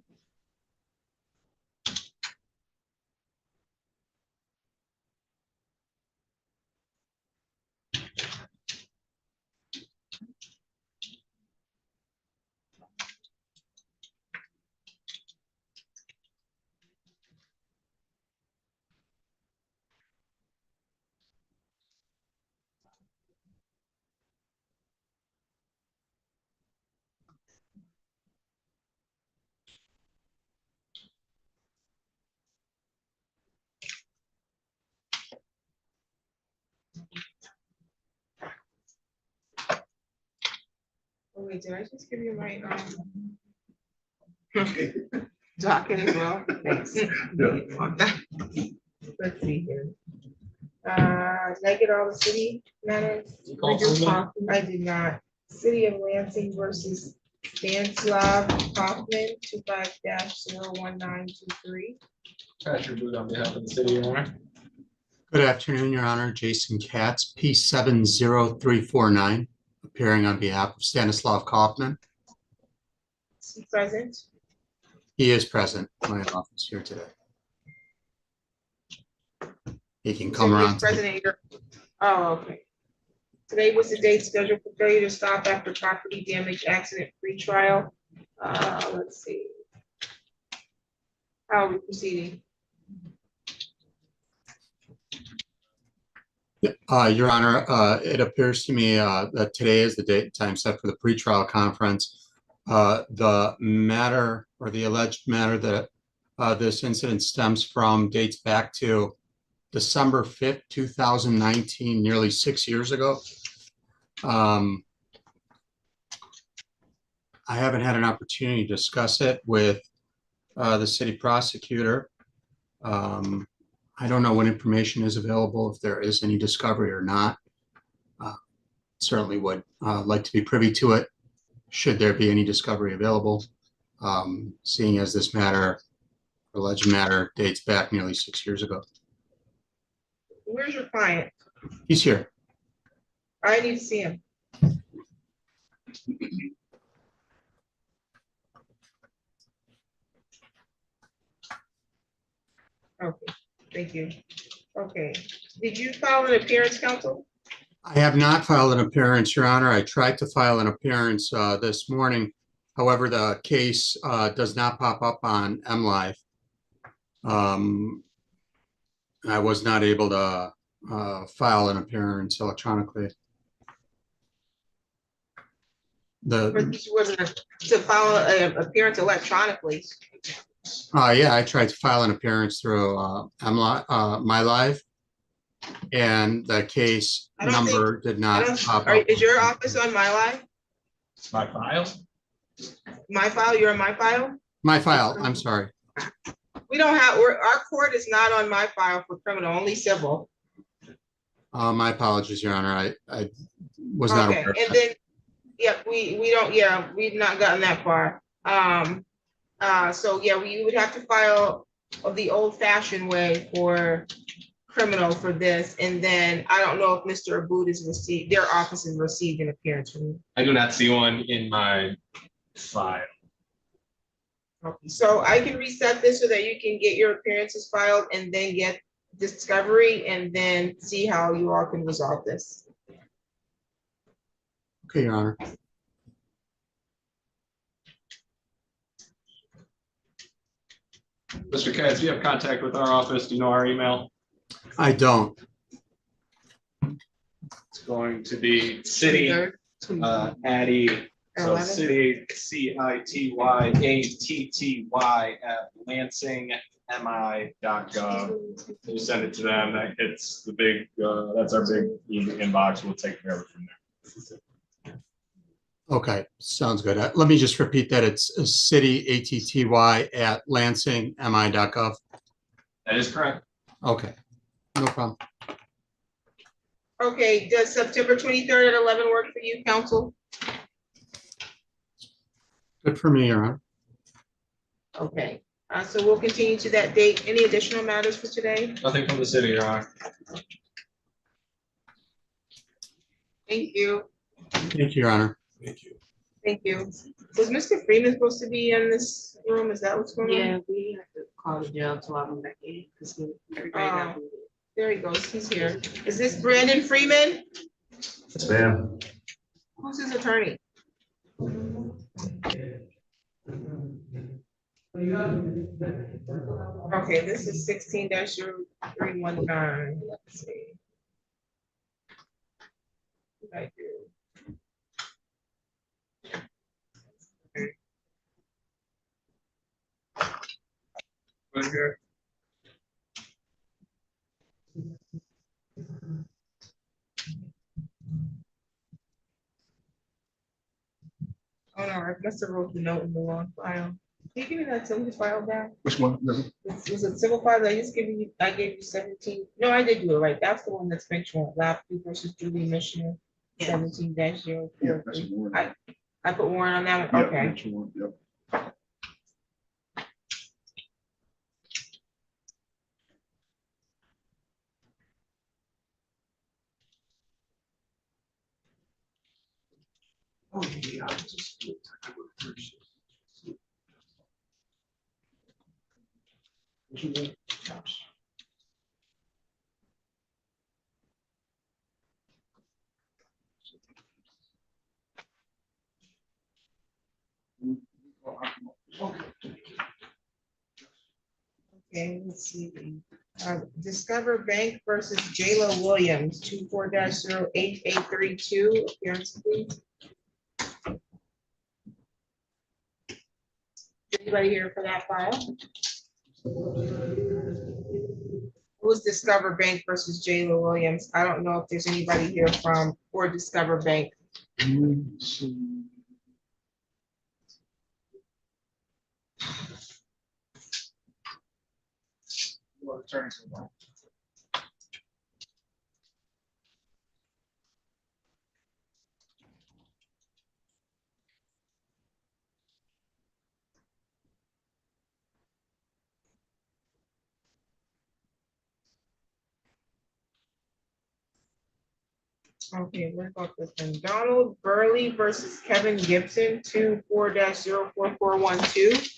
Wait, did I just give you my, docket as well? Thanks. Let's see here. Did I get all the city matters? I did not. City of Lansing versus Stanislav Kaufman, 25-01923. Patrick Booth on behalf of the city, Your Honor. Good afternoon, Your Honor. Jason Katz, P70349, appearing on behalf of Stanislav Kaufman. Is he present? He is present in my office here today. He can come So he's around. President, oh, okay. Today was the date scheduled for failure to stop after property damage accident pre-trial. Let's see. How are we proceeding? Your Honor, it appears to me that today is the date and time set for the pretrial conference. The matter or the alleged matter that this incident stems from dates back to December 5th, 2019, nearly 6 years ago. I haven't had an opportunity to discuss it with the city prosecutor. I don't know what information is available, if there is any discovery or not. Certainly would like to be privy to it, should there be any discovery available, seeing as this matter, alleged matter, dates back nearly 6 years ago. Where's your client? He's here. I need to see him. Okay, thank you. Okay, did you file an appearance, counsel? I have not filed an appearance, Your Honor. I tried to file an appearance this morning. However, the case does not pop up on MLive. I was not able to file an appearance electronically. But this wasn't to file an appearance electronically. Yeah, I tried to file an appearance through MyLive, and the case number did not pop up. Is your office on my live? My file? My file, you're on my file? My file, I'm sorry. We don't have, our court is not on my file for criminal, only civil. My apologies, Your Honor. I was not Okay, aware of and that. then, yeah, we don't, yeah, we've not gotten that far. So yeah, we would have to file the old fashioned way for criminal for this. And then I don't know if Mr. Abood has received, their office has received an appearance from you. I do not see one in my file. Okay, so I can reset this so that you can get your appearances filed and then get discovery and then see how you all can resolve this. Okay, Your Honor. Mr. Katz, do you have contact with our office? Do you know our email? I don't. It's going to be city, Addie, so 11? city, CITYATTY at lansingmi.gov. You send it to them, that hits the big, that's our big inbox. We'll take care of it from there. Okay, sounds good. Let me just repeat that. It's city, ATTY at lansingmi.gov. That is correct. Okay, no problem. Okay, does September 23rd at 11 work for you, counsel? Good for me, Your Honor. Okay, so we'll continue to that date. Any additional matters for today? Nothing from the city, Your Honor. Thank you. Thank you, Your Honor. Thank you. Thank you. Was Mr. Freeman supposed to be in this room? Is that what's going on? Yeah, we have to call the jail to log him back in because everybody got booted. There he goes. He's here. Is this Brandon Freeman? Yes, ma'am. Who's his attorney? Okay, this is 16-319. Let's see. What did I do? Right here. must have wrote the note in the wrong file. Can you give me that civil file back? Which one? Was it civil file? I just gave you, I gave you 17. No, I did do it right. That's the one that's mentioned, Lap versus Julie Missioner, 17 dash 0. Yeah, that's one. I put Warren on that one, Yep, okay. that's one, yep. Oh, yeah. Okay, let's see. Discover Bank versus Jayla Williams, 24-08832. Appearance, please. Anybody here for that file? It was Discover Bank versus Jayla Williams. I don't know if there's anybody here from or Discover Bank. Okay, what about this one? Donald Burley versus Kevin Gibson, 24-04412.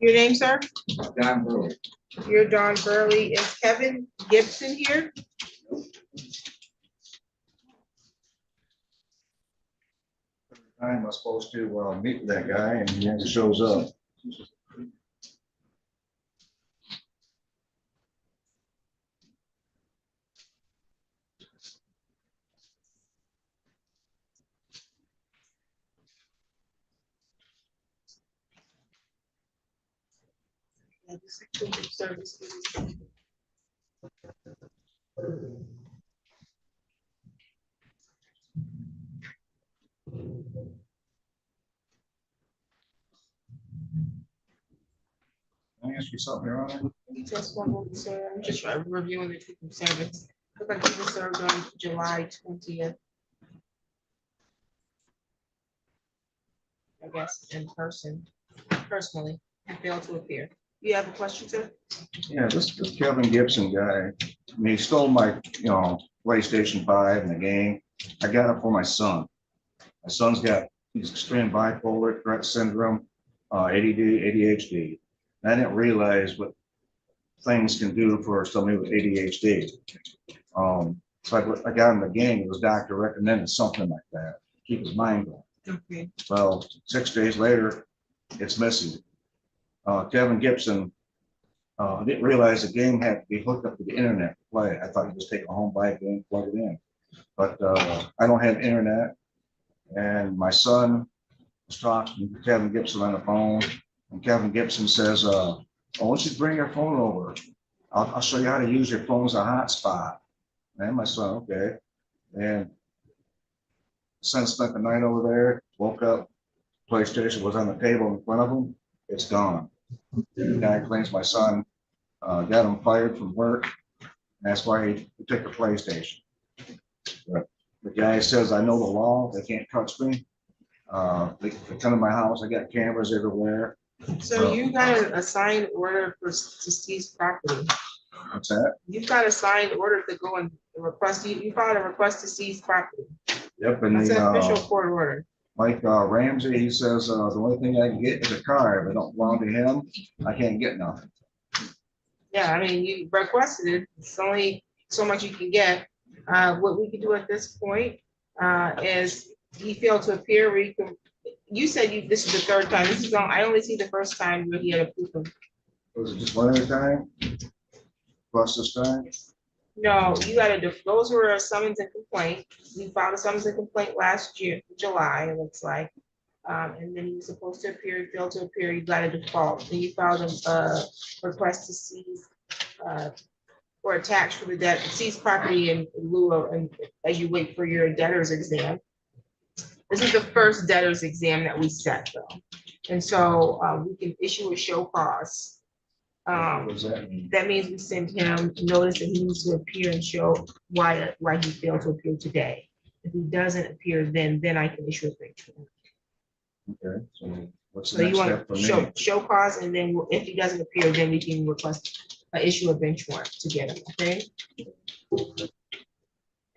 Your name, sir? Don Burley. You're Don Burley. Is Kevin Gibson here? I'm supposed to meet with that guy and he never shows up. Can I ask you something, Your Honor? Just one moment, sir. I'm just reviewing the proof of service. Look like he was served on July 20th. I guess in person, personally, and failed to appear. You have a question, sir? Yeah, this Kevin Gibson guy, I mean, he stole my, PlayStation 5 and the game. I got it for my son. My son's got, he's extreme bipolar, Tourette syndrome, ADD, ADHD. And I didn't realize what things can do for somebody with ADHD. So I got him the game, it was doctor recommended something like that, keep his mind going. Okay. Well, 6 days later, it's missing. Kevin Gibson didn't realize the game had to be hooked up to the internet to play. I thought he just take a home buy game, plug it in. But I don't have internet. And my son was talking to Kevin Gibson on the phone. And Kevin Gibson says, why don't you bring your phone over? I'll show you how to use your phone as a hotspot. And my son, okay. And son spent the night over there, woke up, PlayStation was on the table in front of him, it's gone. The guy claims my son got him fired from work. That's why he took the PlayStation. But the guy says, I know the law, they can't touch me. They come to my house, I got cameras everywhere. So you got a signed order to seize property. What's that? You've got a signed order to go and request, you filed a request to seize property. Yep, and That's an official court order. Like Ramsey, he says, the only thing I can get is a car. If I don't belong to him, I can't get nothing. Yeah, I mean, you requested it. It's only so much you can get. What we can do at this point is he failed to appear. You said this is the third time. This is I only see the first time where he had a proof of. Was it just one at a time? Plus this time? No, you got those were a summons and complaint. We filed a summons and complaint last year, July, it looks like. And then he was supposed to appear, he failed to appear, you got a default. Then you filed a request to seize or attach for the debt, seize property in lieu of, and as you wait for your debtor's exam. This is the first debtor's exam that we set though. And so we can issue a show cause. What does that mean? That means we send him notice that he needs to appear and show why he failed to appear today. If he doesn't appear, then I can issue a bench warrant. Okay, so what's So the you next want step for to me? show cause, and then if he doesn't appear, then we can request issue a bench warrant to get him, okay?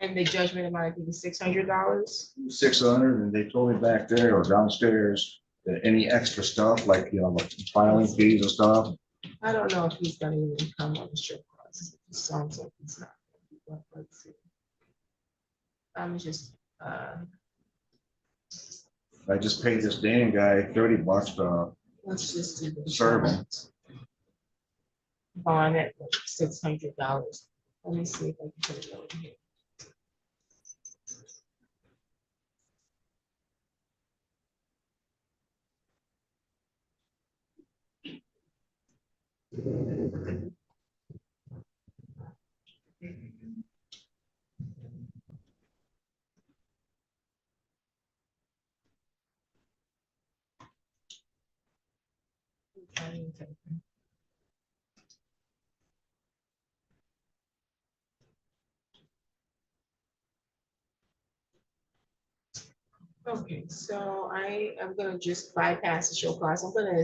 And the judgment amount, I think, is $600. 600, and they told me back there or downstairs that any extra stuff, like, you know, like filing fees and stuff. I don't know if he's gonna even come on the show cause. It sounds like he's not. Let's see. I'm just, I just paid this damn guy $30 let's just do the serve him. bond at $600. Let me see if I can put it over here. Okay, so I am gonna just bypass the show clause. I'm gonna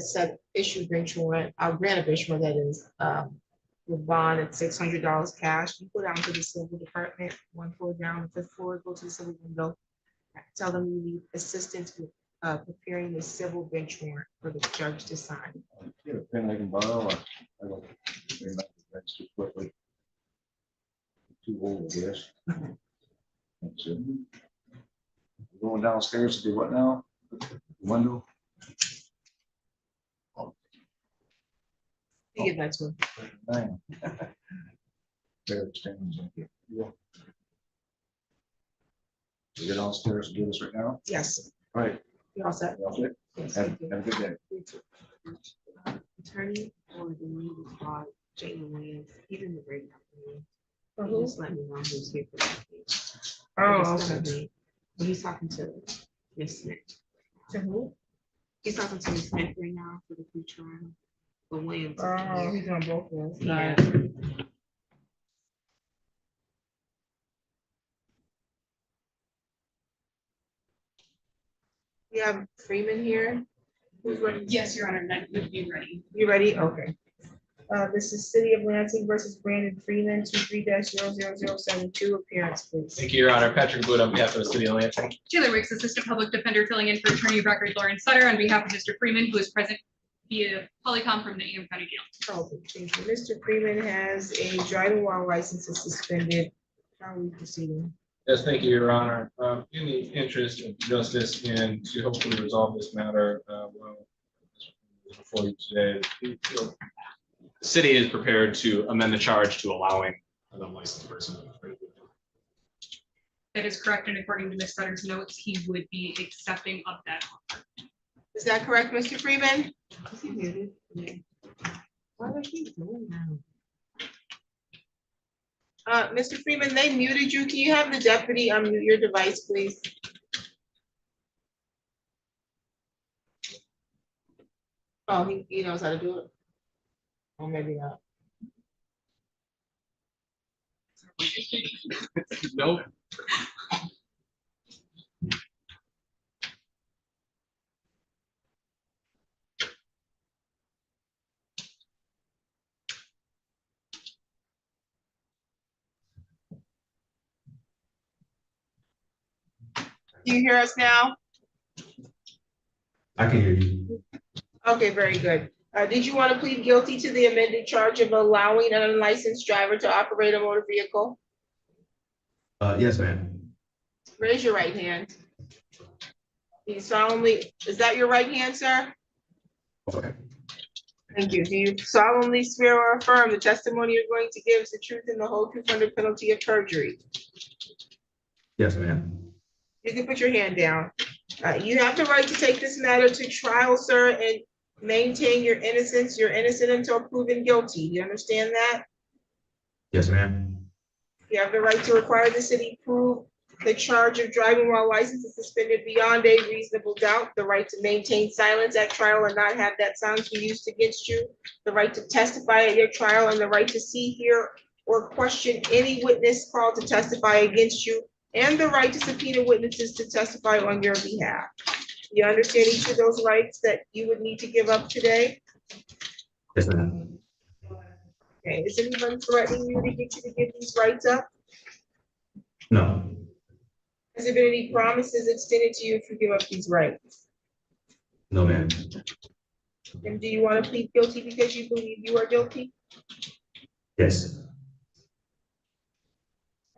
issue bench warrant. I'll grant a bench warrant that is with bond at $600 cash. You go down to the civil department, one floor down, fifth floor, go to the civil window. Tell them you need assistance with preparing the civil bench warrant for the judge to sign. Get a pen I can borrow, or I don't. They're not that's too quickly. Too old, I guess. That's it. Going downstairs to do what now? Window? You give that to him. Man. There it stands. Yeah. You get downstairs to do this right now? Yes, Right. you're all set. That's it. Yes, Have thank you. have a good day. Attorney or the lead is called Jalen Williams. He's in the break. For who? Just let me know who's here for that. Oh, It's gonna okay. be- He's talking to Ms. Smith. To who? He's talking to Ms. Smith right now for the pre-trial. But Williams. Oh, he's on both of us. Yeah. We have Freeman here. Who's ready? Yes, Your Honor, that would be ready. You ready? Okay. This is City of Lansing versus Brandon Freeman, 23-00072. Appearance, please. Thank you, Your Honor. Patrick Wood on behalf of the city of Lansing. Taylor Wicks, Assistant Public Defender, filling in for Attorney of Record Lauren Sutter on behalf of Mr. Freeman, who is present via Polycom from the AM County Jail. Okay, thank you. Mr. Freeman has a driving while license is suspended. How are we proceeding? Yes, thank you, Your Honor. In the interest of justice and to hopefully resolve this matter, before you today, the city is prepared to amend the charge to allowing an unlicensed person. That is correct, and according to Ms. Sutter's notes, he would be accepting of that offer. Is that correct, Mr. Freeman? Is he muted? Yeah. What are you doing now? Mr. Freeman, they muted you. Can you have the deputy unmute your device, please? Oh, he knows how to do it. Or maybe not. Nope. Do you hear us now? I can hear you. Okay, very good. Did you want to plead guilty to the amended charge of allowing an unlicensed driver to operate a motor vehicle? Yes, ma'am. Raise your right hand. You solemnly, is that your right hand, sir? Okay. Thank you. Do you solemnly swear or affirm the testimony you're going to give is the truth and the whole truth under penalty of perjury? Yes, ma'am. You can put your hand down. You have the right to take this matter to trial, sir, and maintain your innocence. You're innocent until proven guilty. Do you understand that? Yes, ma'am. You have the right to require the city prove The charge of driving while license is suspended beyond a reasonable doubt. The right to maintain silence at trial and not have that silence be used against you. The right to testify at your trial and the right to see, hear, or question any witness called to testify against you. And the right to subpoena witnesses to testify on your behalf. You understand each of those rights that you would need to give up today? Yes, ma'am. Okay, is anyone threatening you to get you to give these rights up? No, Has there been any promises extended to you if you give up these rights? no, ma'am. And do you want to plead guilty because you believe you are guilty? Yes,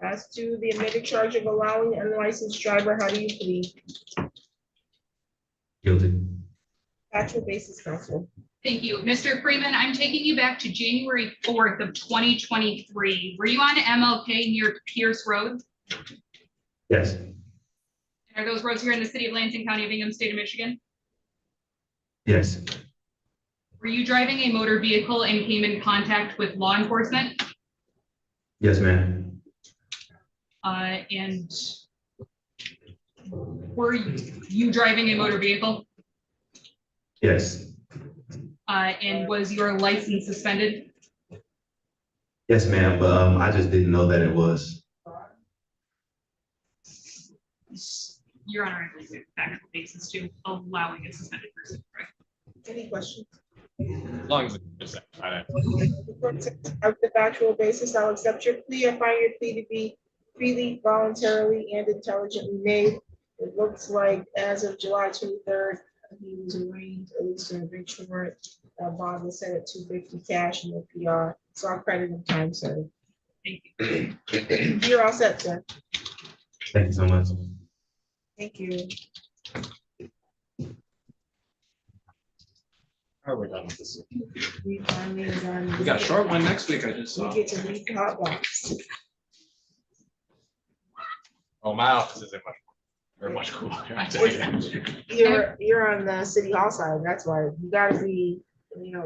As to the amended charge of allowing an unlicensed driver, how do you plead? guilty. Actual basis, counsel. Thank you. Mr. Freeman, I'm taking you back to January 4th of 2023. Were you on MLK near Pierce Road? Yes, Are those roads here in the city of Lansing County of Ingham, state of Michigan? yes, Were you driving a motor vehicle and came in contact with law enforcement? yes, ma'am. And were you driving a motor vehicle? Yes, And was your license suspended? yes, ma'am, but I just didn't know that it was. Your Honor, I believe it's factual basis to allowing a suspended person, right? Any questions? As long as it's Of the factual basis, I'll accept your plea. I find your plea to be freely, voluntarily, and intelligently made. It looks like as of July 23rd, he was arraigned, at least in a big warrant. Bond was set at $250 cash and no PR. So I'll credit him time, sir. Thank you. You're all set, sir. Thank you so much. Thank you. How are we done with this? We finally are done. We got a short one next week, I just We saw. get to leave the hot box. Oh, my office is much cooler, I tell you. You're on the city hall side, that's why you gotta be,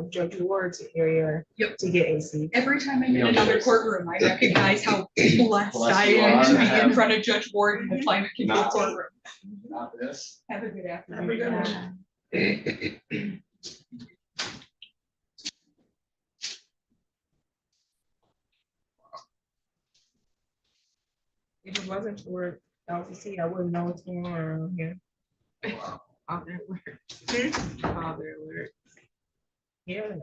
Judge Ward's area to get AC. Every time I'm You in know, another yes. courtroom, I recognize how blessed I you am are to to be in have- front of Judge Ward in the climate control Not- courtroom. Not this. Have a good Have a afternoon. good one. If it wasn't for LCC, I wouldn't know what's going on around here. All that work. All that work. Yeah.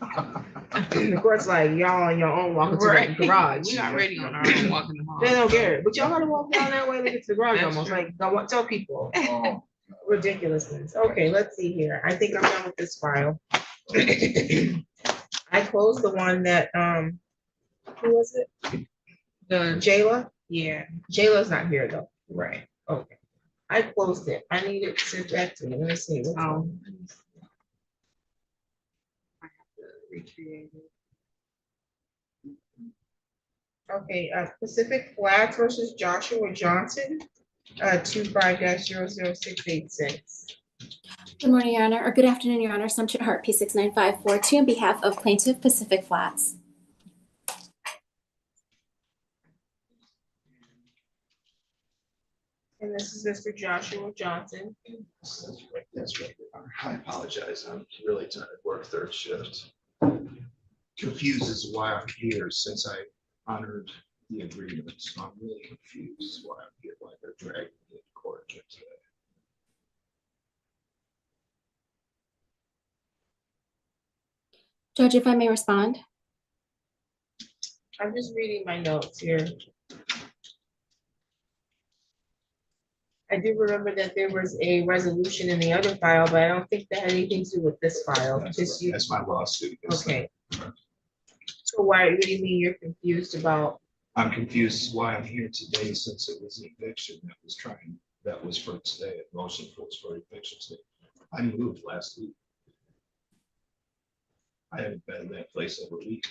The court's like, y'all on your own walking to Right. the garage. We're not ready on our own walking the hall. They don't care, but y'all gotta walk down that way to get to the garage That's almost, true. like, don't tell people. Oh, Ridiculousness. Okay, let's see here. I think I'm done with this file. I closed the one that, who was it? The, Jayla? yeah, Jayla's not here though. right. Okay. I closed it. I need it sent back to me. Let me see. what's on. Um, I have to recreate it. Okay, Pacific Flats versus Joshua Johnson, 25-00686. Good morning, Your Honor, or good afternoon, Your Honor. Sumption Hart, P69542, on behalf of Plaintiff Pacific Flats. And this is Mr. Joshua Johnson. That's right. I apologize. I'm really tired. Work third shift. Confused as to why I'm here since I honored the agreement. So I'm really confused why I'm here, why they're dragging me to court here today. Judge, if I may respond. I'm just reading my notes here. I do remember that there was a resolution in the other file, but I don't think that had anything to do with this file. Just you. That's my lawsuit. Okay. So why, what do you mean you're confused about? I'm confused why I'm here today since it was an eviction that was for today, a motion for eviction today. I moved last week. I haven't been in that place over a week.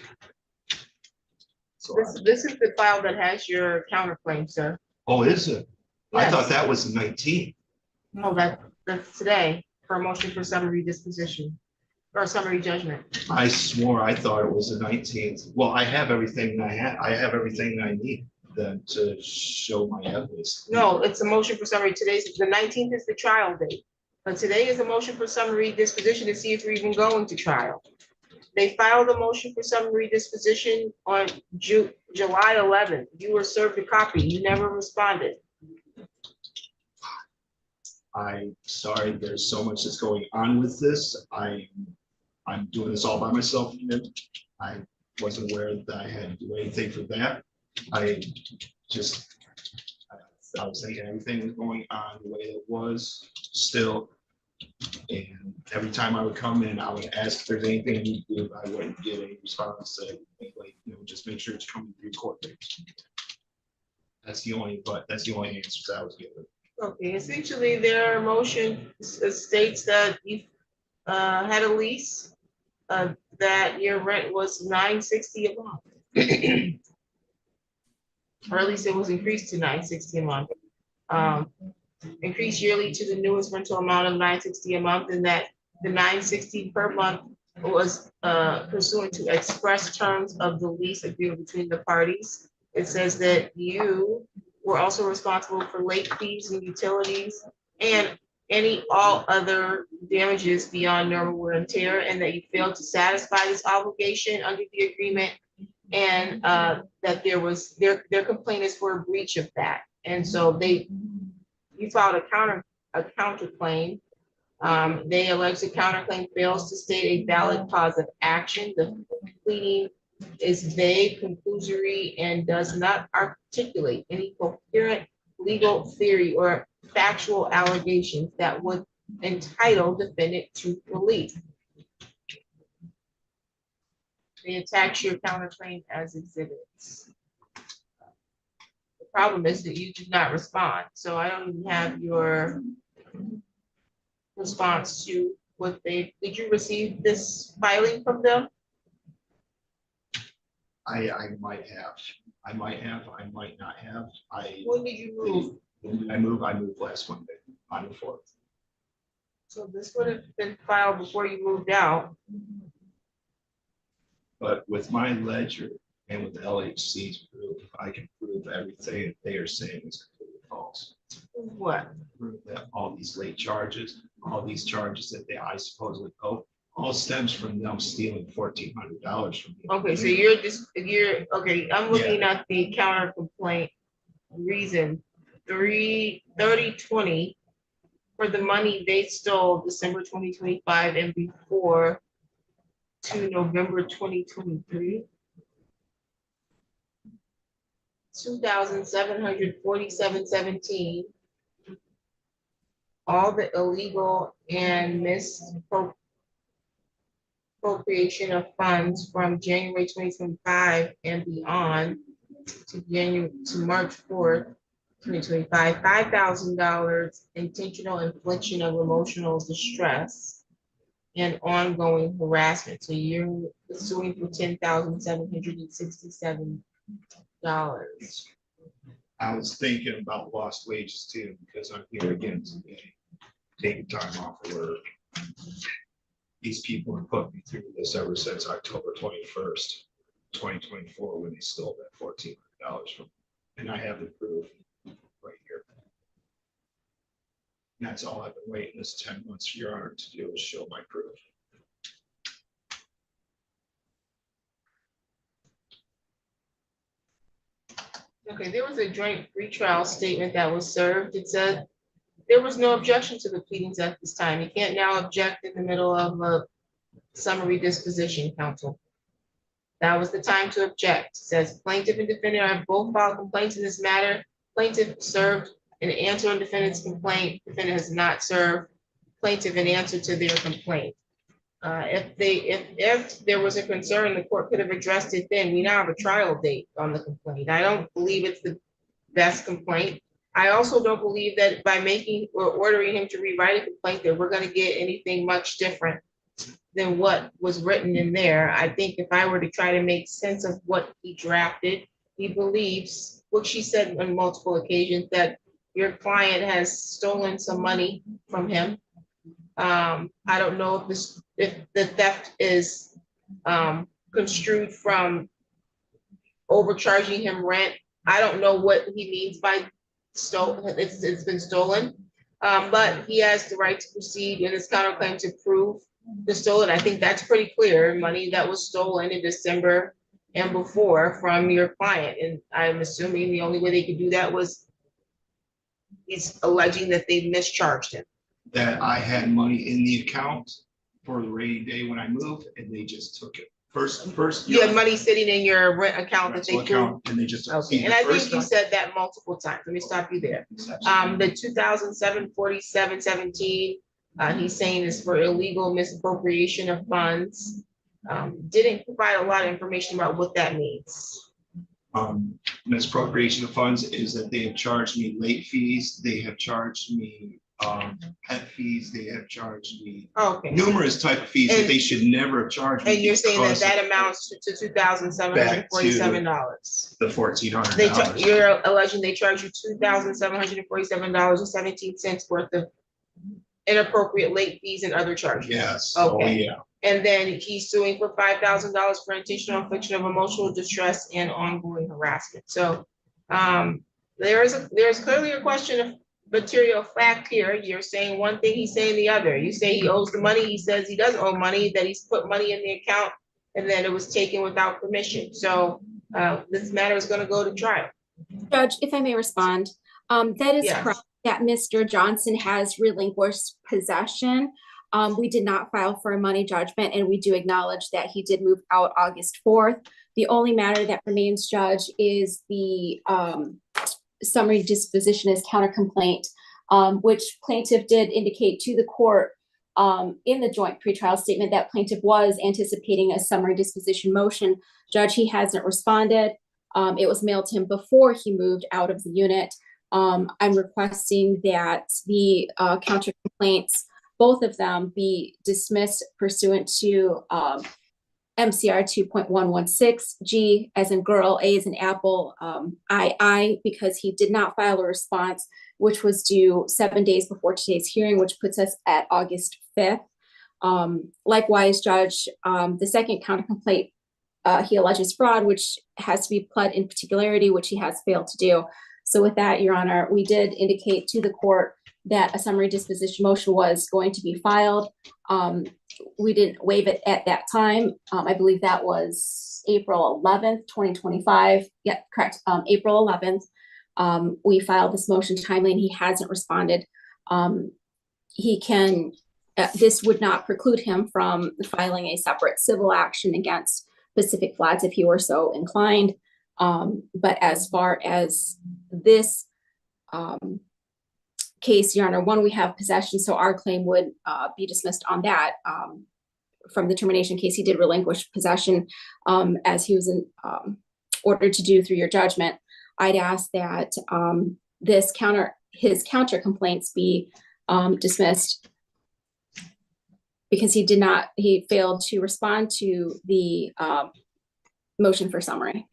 So This is the file that has your counterclaim, sir. oh, is it? I Yes. thought that was the 19th. No, that's today for a motion for summary disposition or summary judgment. I swore I thought it was the 19th. Well, I have everything I have everything I need then to show my evidence. No, it's a motion for summary. The 19th is the trial date. But today is a motion for summary disposition to see if we're even going to trial. They filed a motion for summary disposition on July 11th. You were served a copy. You never responded. I'm sorry, there's so much that's going on with this. I'm doing this all by myself. I wasn't aware that I had to do anything for that. I was thinking everything was going on the way it was still. And every time I would come in, I would ask if there's anything I need to do. I wouldn't get any response. Like, just make sure it's coming through court dates. That's the only answers I was given. Okay, essentially their motion states that you had a lease, that your rent was $960 a month. Or at least it was increased to $960 a month. Increased yearly to the newest rental amount of $960 a month, and that the $960 per month was pursuant to express terms of the lease agreement between the parties. It says that you were also responsible for late fees and utilities and all other damages beyond normal wear and tear, and that you failed to satisfy this obligation under the agreement, and that their complaint is for a breach of that. And so you filed a counterclaim. They allege the counterclaim fails to state a valid cause of action. The pleading is vague, conclusory, and does not articulate any coherent legal theory or factual allegations that would entitle defendant to relief. They attach your counterclaim as exhibits. The problem is that you did not respond, so I don't even have your response to what did you receive this filing from them? I might have, I might not have. When did you move? When did I move? I moved last Monday, on the 4th. So this would have been filed before you moved out. But with my ledger and with the LHC's proof, I can prove everything that they are saying is completely false. What? Prove that all these late charges, all these charges that I supposedly owe, all stems from them stealing $1,400 from me. Okay, so okay, I'm looking at the counter complaint reason 3020 for the money they stole December 2025 and before to November 2023. $2,747.17. All the illegal and misappropriation of funds from January 2025 and beyond to March 4th, 2025, $5,000 intentional infliction of emotional distress and ongoing harassment. So you're suing for $10,767. I was thinking about lost wages too, because I'm here again today, taking time off of work. These people have put me through this ever since October 21st, 2024, when they stole that $1,400 from me. And I have the proof right here. And that's all I've been waiting this 10 months for Your Honor to do, is show my proof. Okay, there was a joint pretrial statement that was served. It said there was no objection to the pleadings at this time. You can't now object in the middle of a summary disposition, counsel. That was the time to object. It says plaintiff and defendant have both filed complaints in this matter. Plaintiff served an answer on defendant's complaint. Defendant has not served plaintiff an answer to their complaint. If there was a concern, the court could have addressed it then. We now have a trial date on the complaint. I don't believe it's the best complaint. I also don't believe that by making or ordering him to rewrite a complaint that we're going to get anything much different than what was written in there. I think if I were to try to make sense of what he drafted, he believes, what she said on multiple occasions, that your client has stolen some money from him. I don't know if the theft is construed from overcharging him rent. I don't know what he means by it's been stolen. But he has the right to proceed in his counterclaim to prove the stolen. I think that's pretty clear. Money that was stolen in December and before from your client. And I'm assuming the only way they could do that was he's alleging that they mischarged him. That I had money in the account for the rainy day when I moved, and they just took it. First. You had money sitting in your rent account that they rental account, and they just. Okay, and I think you said that multiple times. Let me stop you there. The 2007 4717, he's saying is for illegal misappropriation of funds. Didn't provide a lot of information about what that means. Misappropriation of funds is that they have charged me late fees. They have charged me pet fees. They have charged me numerous type of fees that they should never have charged me. And you're saying that that amounts to $2,747. The $1,400. You're alleging they charge you $2,747.17 worth of inappropriate late fees and other charges. Yes. Okay. Oh, yeah. And then he's suing for $5,000 for intentional infliction of emotional distress and ongoing harassment. So there's clearly a question of material fact here. You're saying one thing, he's saying the other. You say he owes the money, he says he doesn't owe money, that he's put money in the account and then it was taken without permission. So this matter is going to go to trial. Judge, if I may respond, that is correct, that Mr. Johnson has relinquished possession. We did not file for a money judgment, and we do acknowledge that he did move out August 4th. The only matter that remains, Judge, is the summary disposition as counter complaint, which plaintiff did indicate to the court in the joint pretrial statement that plaintiff was anticipating a summary disposition motion. Judge, he hasn't responded. It was mailed to him before he moved out of the unit. I'm requesting that the counter complaints, both of them, be dismissed pursuant to MCR 2.116, G as in girl, A as in apple, I, because he did not file a response, which was due 7 days before today's hearing, which puts us at August 5th. Likewise, Judge, the second counter complaint, he alleges fraud, which has to be pled in particularity, which he has failed to do. So with that, Your Honor, we did indicate to the court that a summary disposition motion was going to be filed. We didn't waive it at that time. I believe that was April 11th, 2025. Yeah, correct. April 11th. We filed this motion timely and he hasn't responded. He can, this would not preclude him from filing a separate civil action against Pacific Flats if he were so inclined. But as far as this case, Your Honor, one, we have possession, so our claim would be dismissed on that. From the termination case, he did relinquish possession as he was ordered to do through your judgment. I'd ask that his counter complaints be dismissed because he failed to respond to the motion for summary.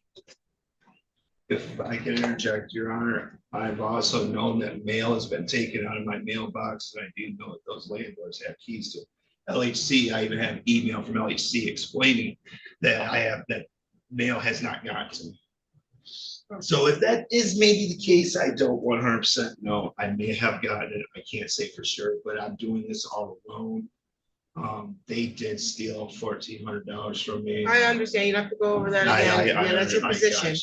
If I can interject, Your Honor, I've also known that mail has been taken out of my mailbox, and I do know that those landlords have keys to LHC. I even have email from LHC explaining that that mail has not gotten to me. So if that is maybe the case, I don't 100% know. I may have gotten it. I can't say for sure, but I'm doing this all alone. They did steal $1,400 from me. I understand. You don't have to go over that again. Yeah, that's your position.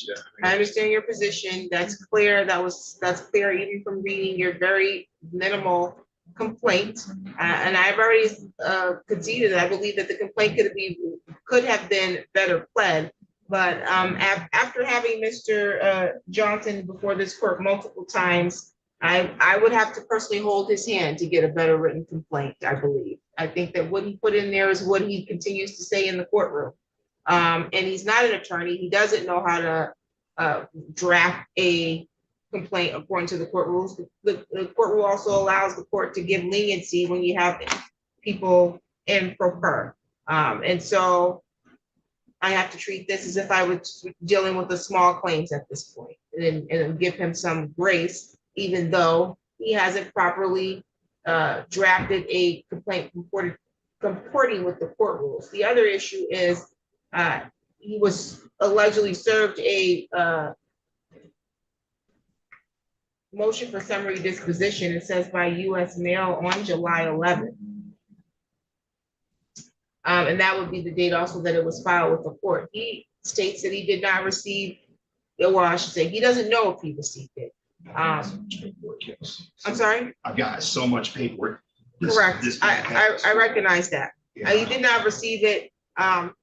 I understand your position. That's clear. That's clear even from reading your very minimal complaint. And I've already conceded that I believe that the complaint could have been better pled. But after having Mr. Johnson before this court multiple times, I would have to personally hold his hand to get a better written complaint, I believe. I think that what he put in there is what he continues to say in the courtroom. And he's not an attorney. He doesn't know how to draft a complaint according to the court rules. The court rule also allows the court to give leniency when you have people in pro per. And so I have to treat this as if I was dealing with the small claims at this point and give him some grace even though he hasn't properly drafted a complaint comporting with the court rules. The other issue is he was allegedly served a motion for summary disposition, it says by US mail on July 11th. And that would be the date also that it was filed with the court. He states that he did not receive, well, I should say, he doesn't know if he received it. I'm sorry? I've got so much paperwork. Correct. I recognize that. He did not receive it.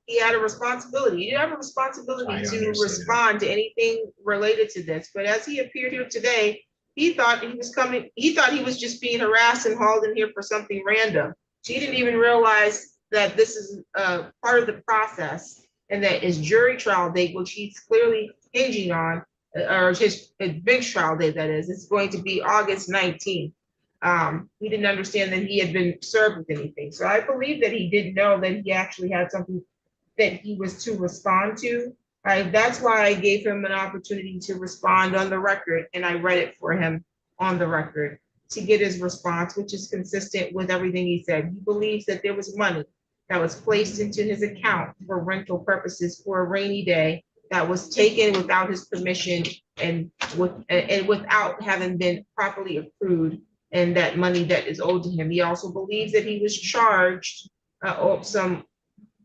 He had a responsibility. He did have a responsibility to respond to anything related to this. But as he appeared here today, he thought he was coming, he thought he was just being harassed and hauled in here for something random. He didn't even realize that this is part of the process and that his jury trial date, which he's clearly hinging on, or his big trial date, that is going to be August 19th. He didn't understand that he had been served with anything. So I believe that he didn't know that he actually had something that he was to respond to. That's why I gave him an opportunity to respond on the record, and I read it for him on the record to get his response, which is consistent with everything he said. He believes that there was money that was placed into his account for rental purposes for a rainy day that was taken without his permission and without having been properly accrued, and that money that is owed to him. He also believes that he was charged some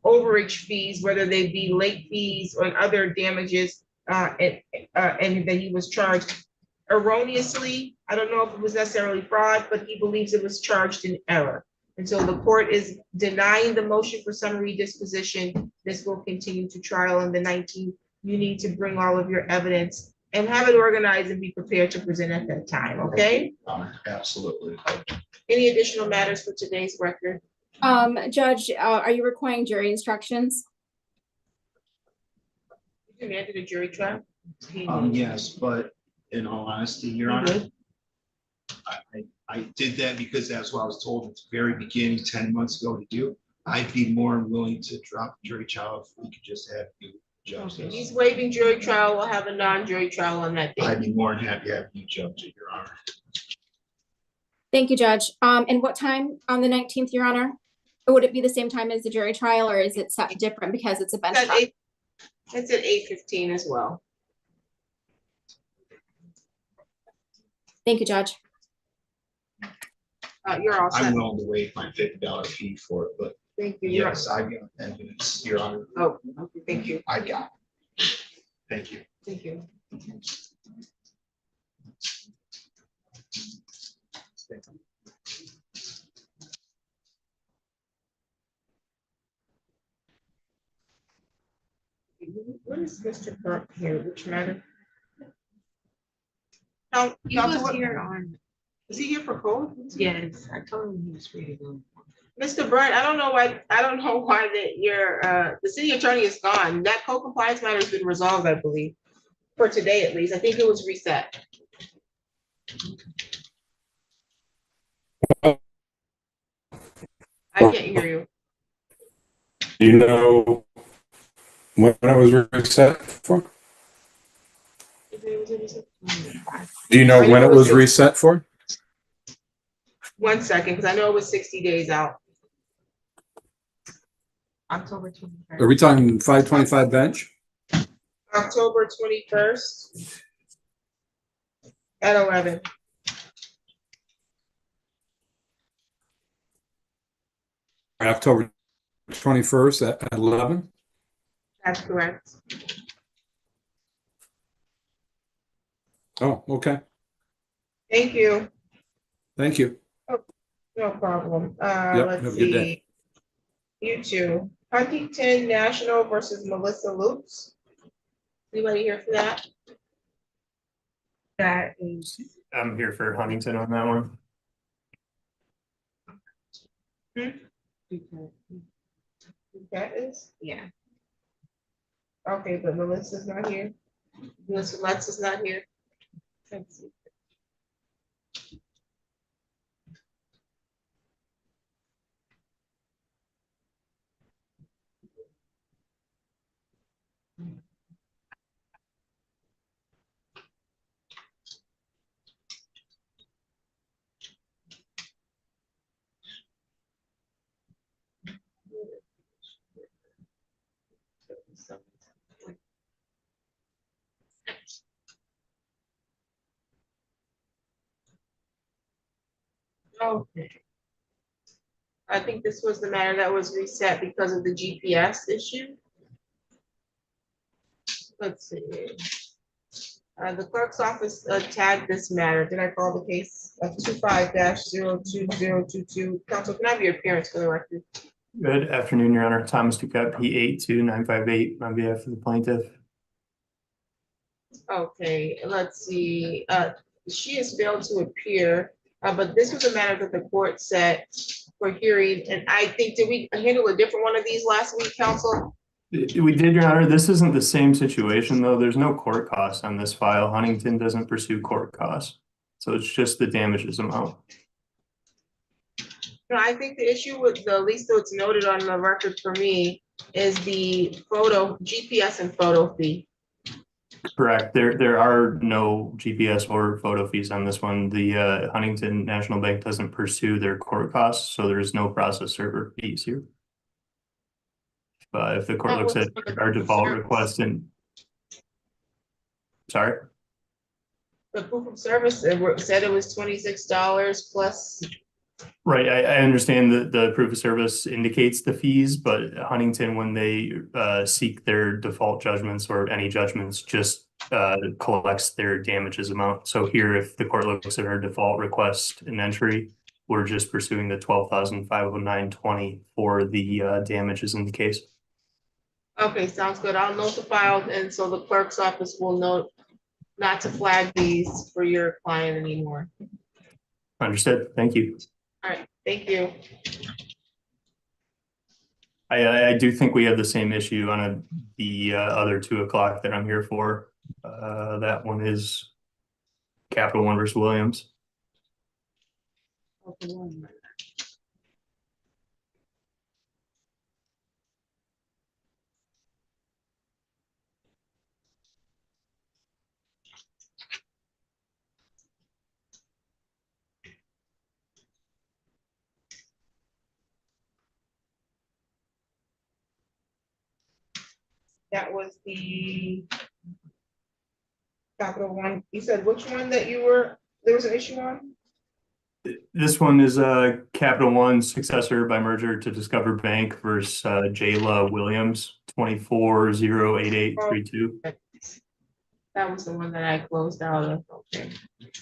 overage fees, whether they be late fees or other damages, and that he was charged erroneously. I don't know if it was necessarily fraud, but he believes it was charged in error. And so the court is denying the motion for summary disposition. This will continue to trial on the 19th. You need to bring all of your evidence and have it organized and be prepared to present at that time, okay? Absolutely. Any additional matters for today's record? Judge, are you requiring jury instructions? You demanded a jury trial? Yes, but in all honesty, Your Honor, I did that because that's what I was told at the very beginning, 10 months ago to do. I'd be more than willing to drop the jury trial if we could just have you judge this. He's waiving jury trial. We'll have a non-jury trial on that day. I'd be more than happy to have you judge it, Your Honor. Thank you, Judge. And what time on the 19th, Your Honor? Or would it be the same time as the jury trial, or is it set different because it's a bench trial? It's at 8:15 as well. Thank you, Judge. You're all set. I'm willing to waive my $50 fee for it, but Thank you. yes, I've got evidence, Your Honor. Oh, okay, thank you. I got it. Thank you. Thank you. What is Mr. Burke here? Which matter? He was here on, Is he here for code? yes, I told him he was free to go. Mr. Burke, I don't know why that the city attorney is gone. That co-compliance matter has been resolved, I believe, for today at least. I think it was reset. I can't hear you. Do you know when it was reset for? Do you know when it was reset for? 1 second, because I know it was 60 days out. October 21st. Are we talking 525 bench? October 21st at 11. October 21st at 11? That's correct. Oh, okay. Thank you. Thank you. No problem. Yep, have Let's a good day. see. You too. Huntington National versus Melissa Loops. Anybody here for that? That is, I'm here for Huntington on that one. That is? yeah. Okay, but Melissa's not here. Melissa Lutz is not here. Let's see. Okay. I think this was the matter that was reset because of the GPS issue. Let's see. The clerk's office tagged this matter. Did I call the case of 25-02022? Counsel, can I have your appearance for the record? Good afternoon, Your Honor. Thomas Duquette, P82958 on behalf of the plaintiff. Okay, let's see. She has failed to appear, but this was a matter that the court set for hearing, and I think, did we handle a different one of these last week, counsel? We did, Your Honor. This isn't the same situation, though. There's no court costs on this file. Huntington doesn't pursue court costs. So it's just the damages amount. No, I think the issue with the, at least though it's noted on the record for me, is the photo, GPS and photo fee. Correct. There are no GPS or photo fees on this one. The Huntington National Bank doesn't pursue their court costs, so there's no process server fees here. But if the court looks at our default request and sorry. The proof of service, it said it was $26 plus. Right, I understand that the proof of service indicates the fees, but Huntington, when they seek their default judgments or any judgments, just collects their damages amount. So here, if the court looks at our default request and entry, we're just pursuing the $12,509.20 for the damages in the case. Okay, sounds good. I'll notify, and so the clerk's office will note not to flag these for your client anymore. Understood. Thank you. All right, thank you. I do think we have the same issue on the other 2 o'clock that I'm here for. That one is Capital One versus Williams. Okay, that was the Capital One. You said which one that you were, there was an issue on? This one is a Capital One successor by merger to Discover Bank versus Jayla Williams, 24-08832. That was the one that I closed out of. Okay,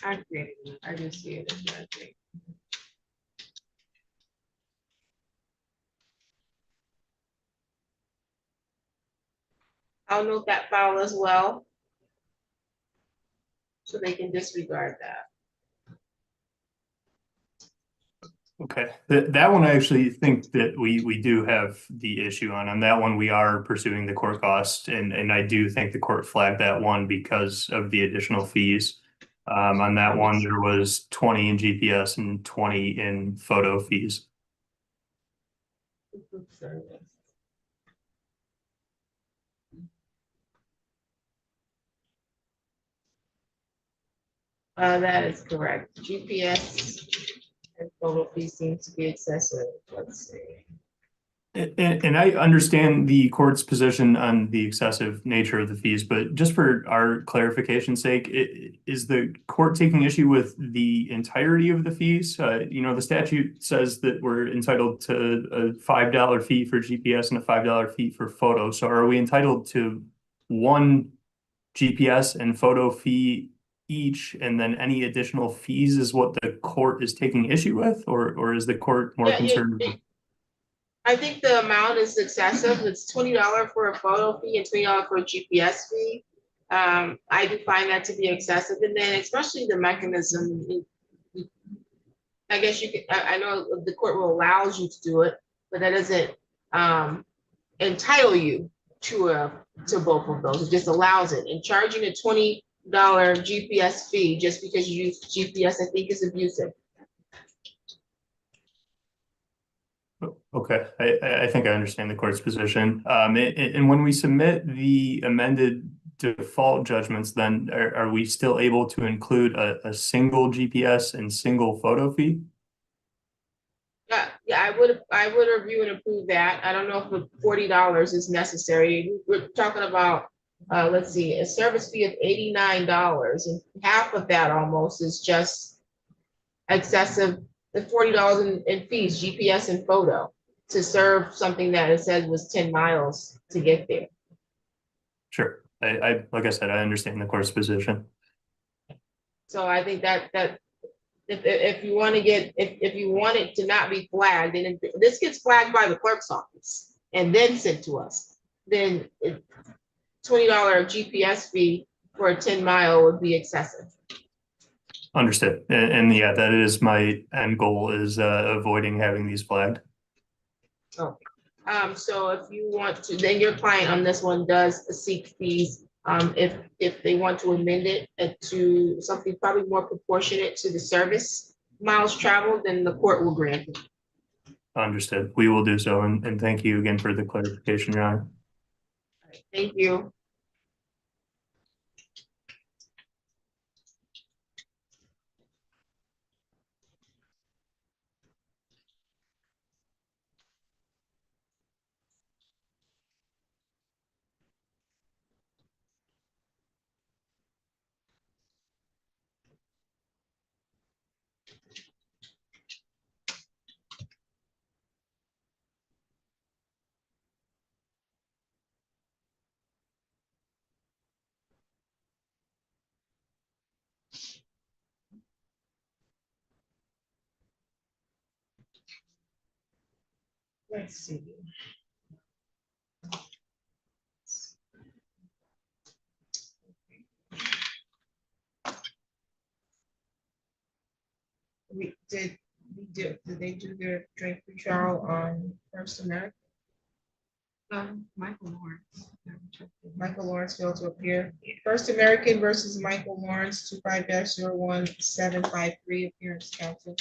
I created it. I just see it. I'll note that file as well, so they can disregard that. Okay, that one I actually think that we do have the issue on. On that one, we are pursuing the court cost, and I do think the court flagged that one because of the additional fees. On that one, there was 20 in GPS and 20 in photo fees. That is correct. GPS and photo fee seems to be excessive. Let's see. And I understand the court's position on the excessive nature of the fees, but just for our clarification's sake, is the court taking issue with the entirety of the fees? You know, the statute says that we're entitled to a $5 fee for GPS and a $5 fee for photo. So are we entitled to one GPS and photo fee each, and then any additional fees is what the court is taking issue with, or is the court more concerned? I think the amount is excessive. It's $20 for a photo fee and $20 for a GPS fee. I do find that to be excessive, and then especially the mechanism. I guess you could. I know the court will allows you to do it, but that doesn't entitle you to both of those. It just allows it. And charging a $20 GPS fee just because you use GPS, I think, is abusive. Okay, I think I understand the court's position. And when we submit the amended default judgments, then are we still able to include a single GPS and single photo fee? Yeah, I would review and approve that. I don't know if the $40 is necessary. We're talking about, let's see, a service fee of $89, and half of that almost is just excessive the $40 in fees, GPS and photo, to serve something that it said was 10 miles to get there. Sure. Like I said, I understand the court's position. So I think that if you want to get, if you want it to not be flagged, and if this gets flagged by the clerk's office and then sent to us, then $20 GPS fee for a 10-mile would be excessive. Understood. And yeah, that is my end goal, is avoiding having these flagged. Okay. So if you want to, then your client on this one does seek fees. If they want to amend it to something probably more proportionate to the service miles traveled, then the court will grant it. Understood. We will do so. And thank you again for the clarification, Your Honor. Thank you. Let's see. Did they do their joint trial on First American? Michael Lawrence. Michael Lawrence failed to appear. First American versus Michael Lawrence, 25-01753, appearance counsel.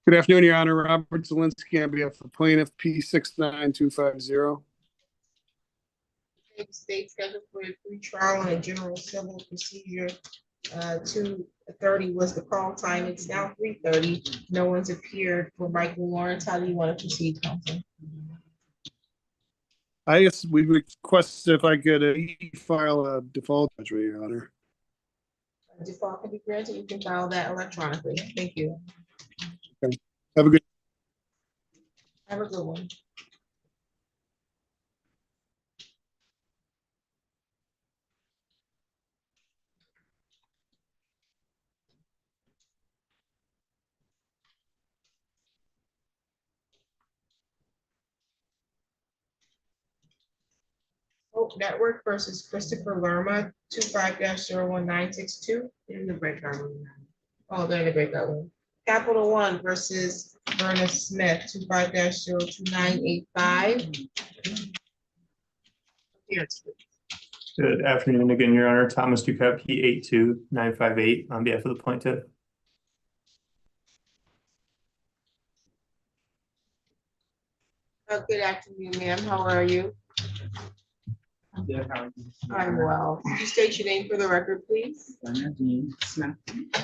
Good afternoon, Your Honor. Robert Zelinski on behalf of plaintiff P69250. State scheduled for a pre-trial and a general civil procedure. 2:30 was the call time. It's now 3:30. No one's appeared for Michael Lawrence. How do you want to proceed, counsel? I guess we request if I could file a default judgment, Your Honor. Default can be granted. You can file that electronically. Thank you. Okay. Have a good. Have a good one. Hope Network versus Christopher Lerma, 25-01962. In the breakout room. Oh, they're in the breakout room. Capital One versus Verna Smith, 25-02985. Yes. Good afternoon again, Your Honor. Thomas Duquette, P82958, on behalf of the plaintiff. Good afternoon, ma'am. How are you? I'm good. How are you? I'm well. Could you state your name for the record, please? Smith.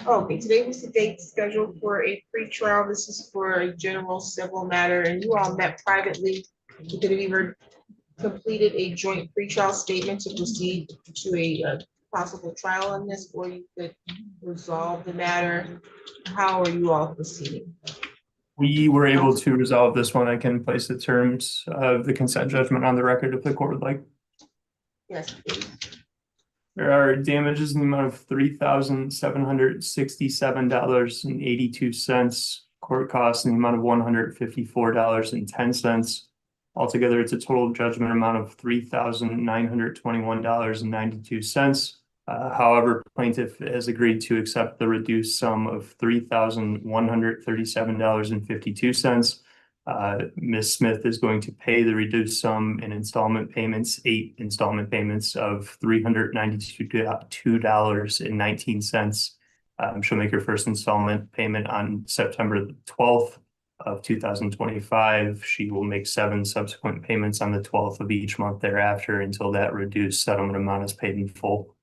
Okay, today was the date scheduled for a pre-trial. This is for a general civil matter, and you all met privately. You could have either completed a joint pre-trial statement to proceed to a possible trial on this, or you could resolve the matter. How are you all proceeding? We were able to resolve this one. I can place the terms of the consent judgment on the record if the court would like. Yes, please. There are damages in the amount of $3,767.82. Court costs in the amount of $154.10. Altogether, it's a total judgment amount of $3,921.92. However, plaintiff has agreed to accept the reduced sum of $3,137.52. Ms. Smith is going to pay the reduced sum in installment payments, 8 installment payments of $392.19. She'll make her first installment payment on September 12th of 2025. She will make 7 subsequent payments on the 12th of each month thereafter until that reduced settlement amount is paid in full.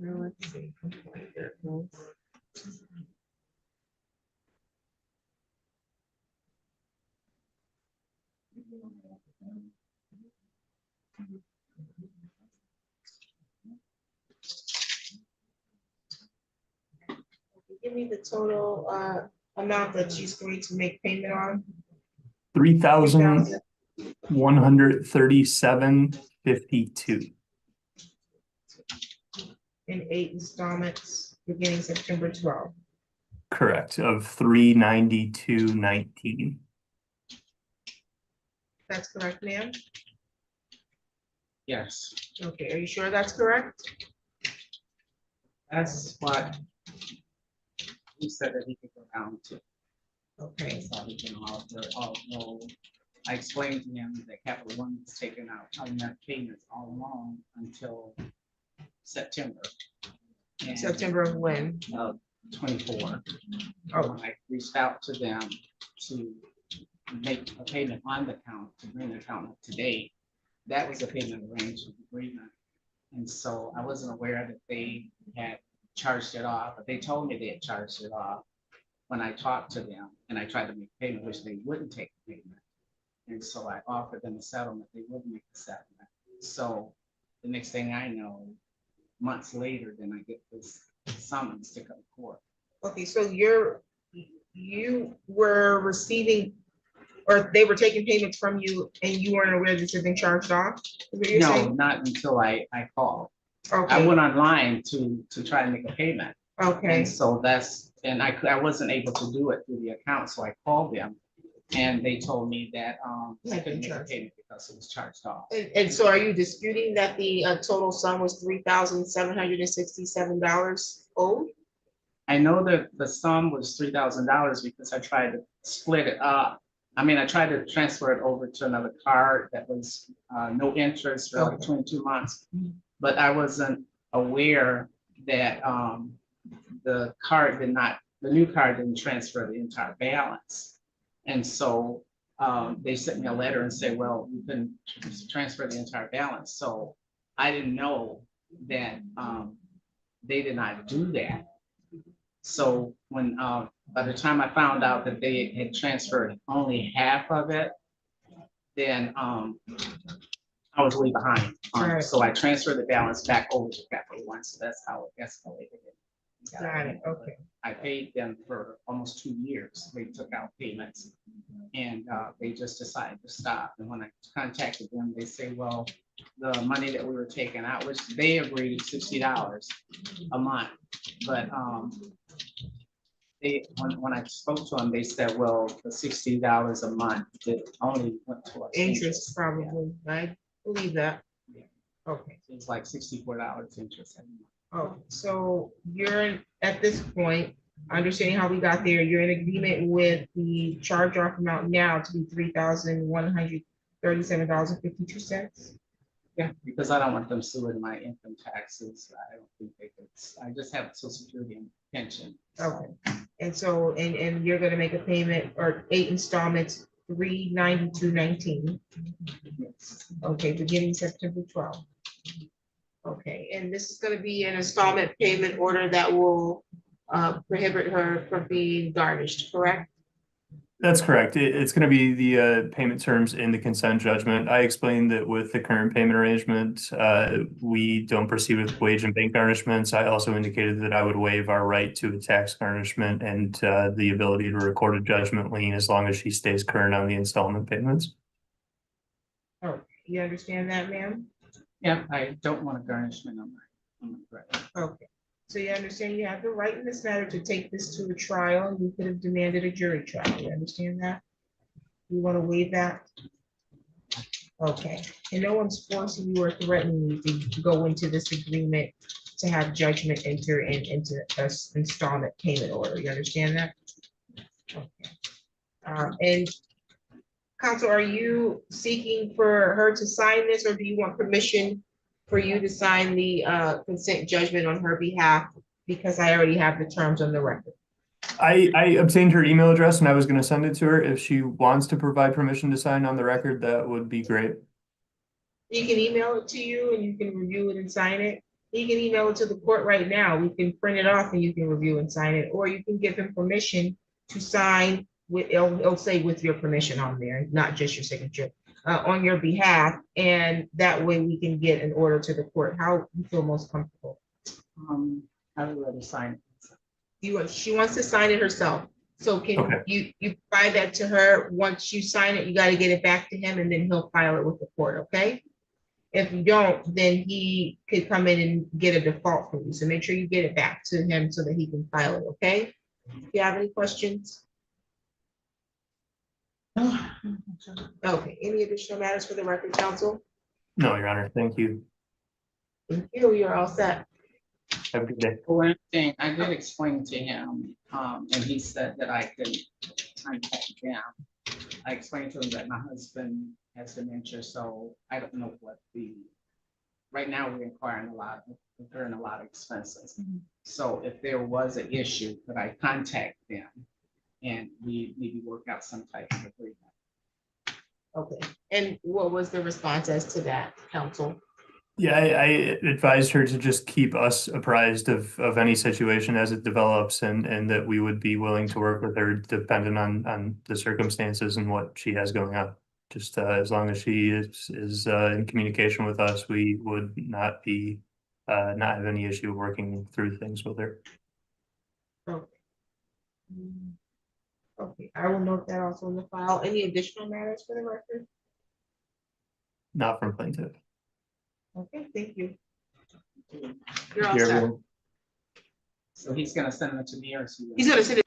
Let's see. give me the total amount that she's going to make payment on? $3,137.52. In 8 installments, beginning September 12th. Correct, of $392.19. That's correct, ma'am? Yes, Okay, are you sure that's correct? that's what he said that he could go down to. Okay. So he can although I explained to him that Capital One was taken out, payments all along until September. And, September of when? 24. Oh. When I reached out to them to make a payment on the account, to bring the account up to date, that was a payment arrangement agreement. And so I wasn't aware that they had charged it off, but they told me they had charged it off when I talked to them and I tried to make payment, which they wouldn't take the payment. And so I offered them a settlement, they wouldn't make the settlement. So the next thing I know, months later, then I get this summons to come to court. Okay, so you were receiving, or they were taking payments from you and you weren't aware this had been charged off? Is what you're No, saying? not until I called. Okay. I went online to try to make a payment. Okay. And so I wasn't able to do it through the account, so I called them and they told me that I couldn't make a payment because it was charged off. And so are you disputing that the total sum was $3,767 owed? I know that the sum was $3,000 because I tried to split it up. I mean, I tried to transfer it over to another card that was no interest for like 22 months, but I wasn't aware that the new card didn't transfer the entire balance. And so they sent me a letter and said, well, you can transfer the entire balance. So I didn't know that they did not do that. So when by the time I found out that they had transferred only half of it, then I was way behind. So I transferred the balance back over to Capital One. So that's how it escalated. Got it, okay. I paid them for almost 2 years. They took out payments and they just decided to stop. And when I contacted them, they say, well, the money that we were taking out, which they agreed $60 a month. But when I spoke to them, they said, well, the $60 a month it only went towards Interest probably, I believe that. Yeah. Okay. So it's like $64 interest every month. Oh, so you're at this point, understanding how we got there, you're in agreement with the charge off amount now to be $3,137.52? Yeah, because I don't want them suing my income taxes. I don't think they could. I just have Social Security and pension. Okay, and so, and you're gonna make a payment or 8 installments, $392.19. Yes. Okay, beginning September 12th. Okay, and this is gonna be an installment payment order that will prohibit her from being garnished, correct? That's correct. It's going to be the payment terms in the consent judgment. I explained that with the current payment arrangement, we don't proceed with wage and bank garnishments. I also indicated that I would waive our right to a tax garnishment and the ability to record a judgment lien as long as she stays current on the installment payments. Oh, you understand that, ma'am? Yeah, I don't want a garnishment on my credit. Okay, so you understand you have the right in this matter to take this to a trial. You could have demanded a jury trial. You understand that? You want to waive that? Okay, and no one's forcing you or threatening you to go into this agreement to have judgment enter into an installment payment order. You understand that? Okay. And counsel, are you seeking for her to sign this, or do you want permission for you to sign the consent judgment on her behalf? Because I already have the terms on the record. I obtained her email address and I was going to send it to her. If she wants to provide permission to sign on the record, that would be great. You can email it to you and you can review it and sign it. You can email it to the court right now. We can print it off and you can review and sign it, or you can give him permission to sign with, it'll say with your permission on there, not just your signature, on your behalf. And that way we can get an order to the court. How you feel most comfortable? I would rather sign it. She wants to sign it herself. So can Okay. you provide that to her? Once you sign it, you got to get it back to him and then he'll file it with the court, okay? If you don't, then he could come in and get a default from you. So make sure you get it back to him so that he can file it, okay? Do you have any questions? Okay, any additional matters for the record, counsel? No, Your Honor, thank you. Thank you, you're all set. Have a good day. One thing, I did explain to him, and he said that I could contact them. I explained to him that my husband has dementia, so I don't know what right now we're incurring a lot of expenses. So if there was an issue, could I contact them and we maybe work out some type of agreement? Okay, and what was the response as to that, counsel? Yeah, I advised her to just keep us apprised of any situation as it develops and that we would be willing to work with her depending on the circumstances and what she has going on. Just as long as she is in communication with us, we would not have any issue working through things with her. Okay. Okay, I will note that also in the file. Any additional matters for the record? Not from plaintiff. Okay, thank you. You're Thank all you, set. everyone. So he's gonna send it to me or? He's gonna send it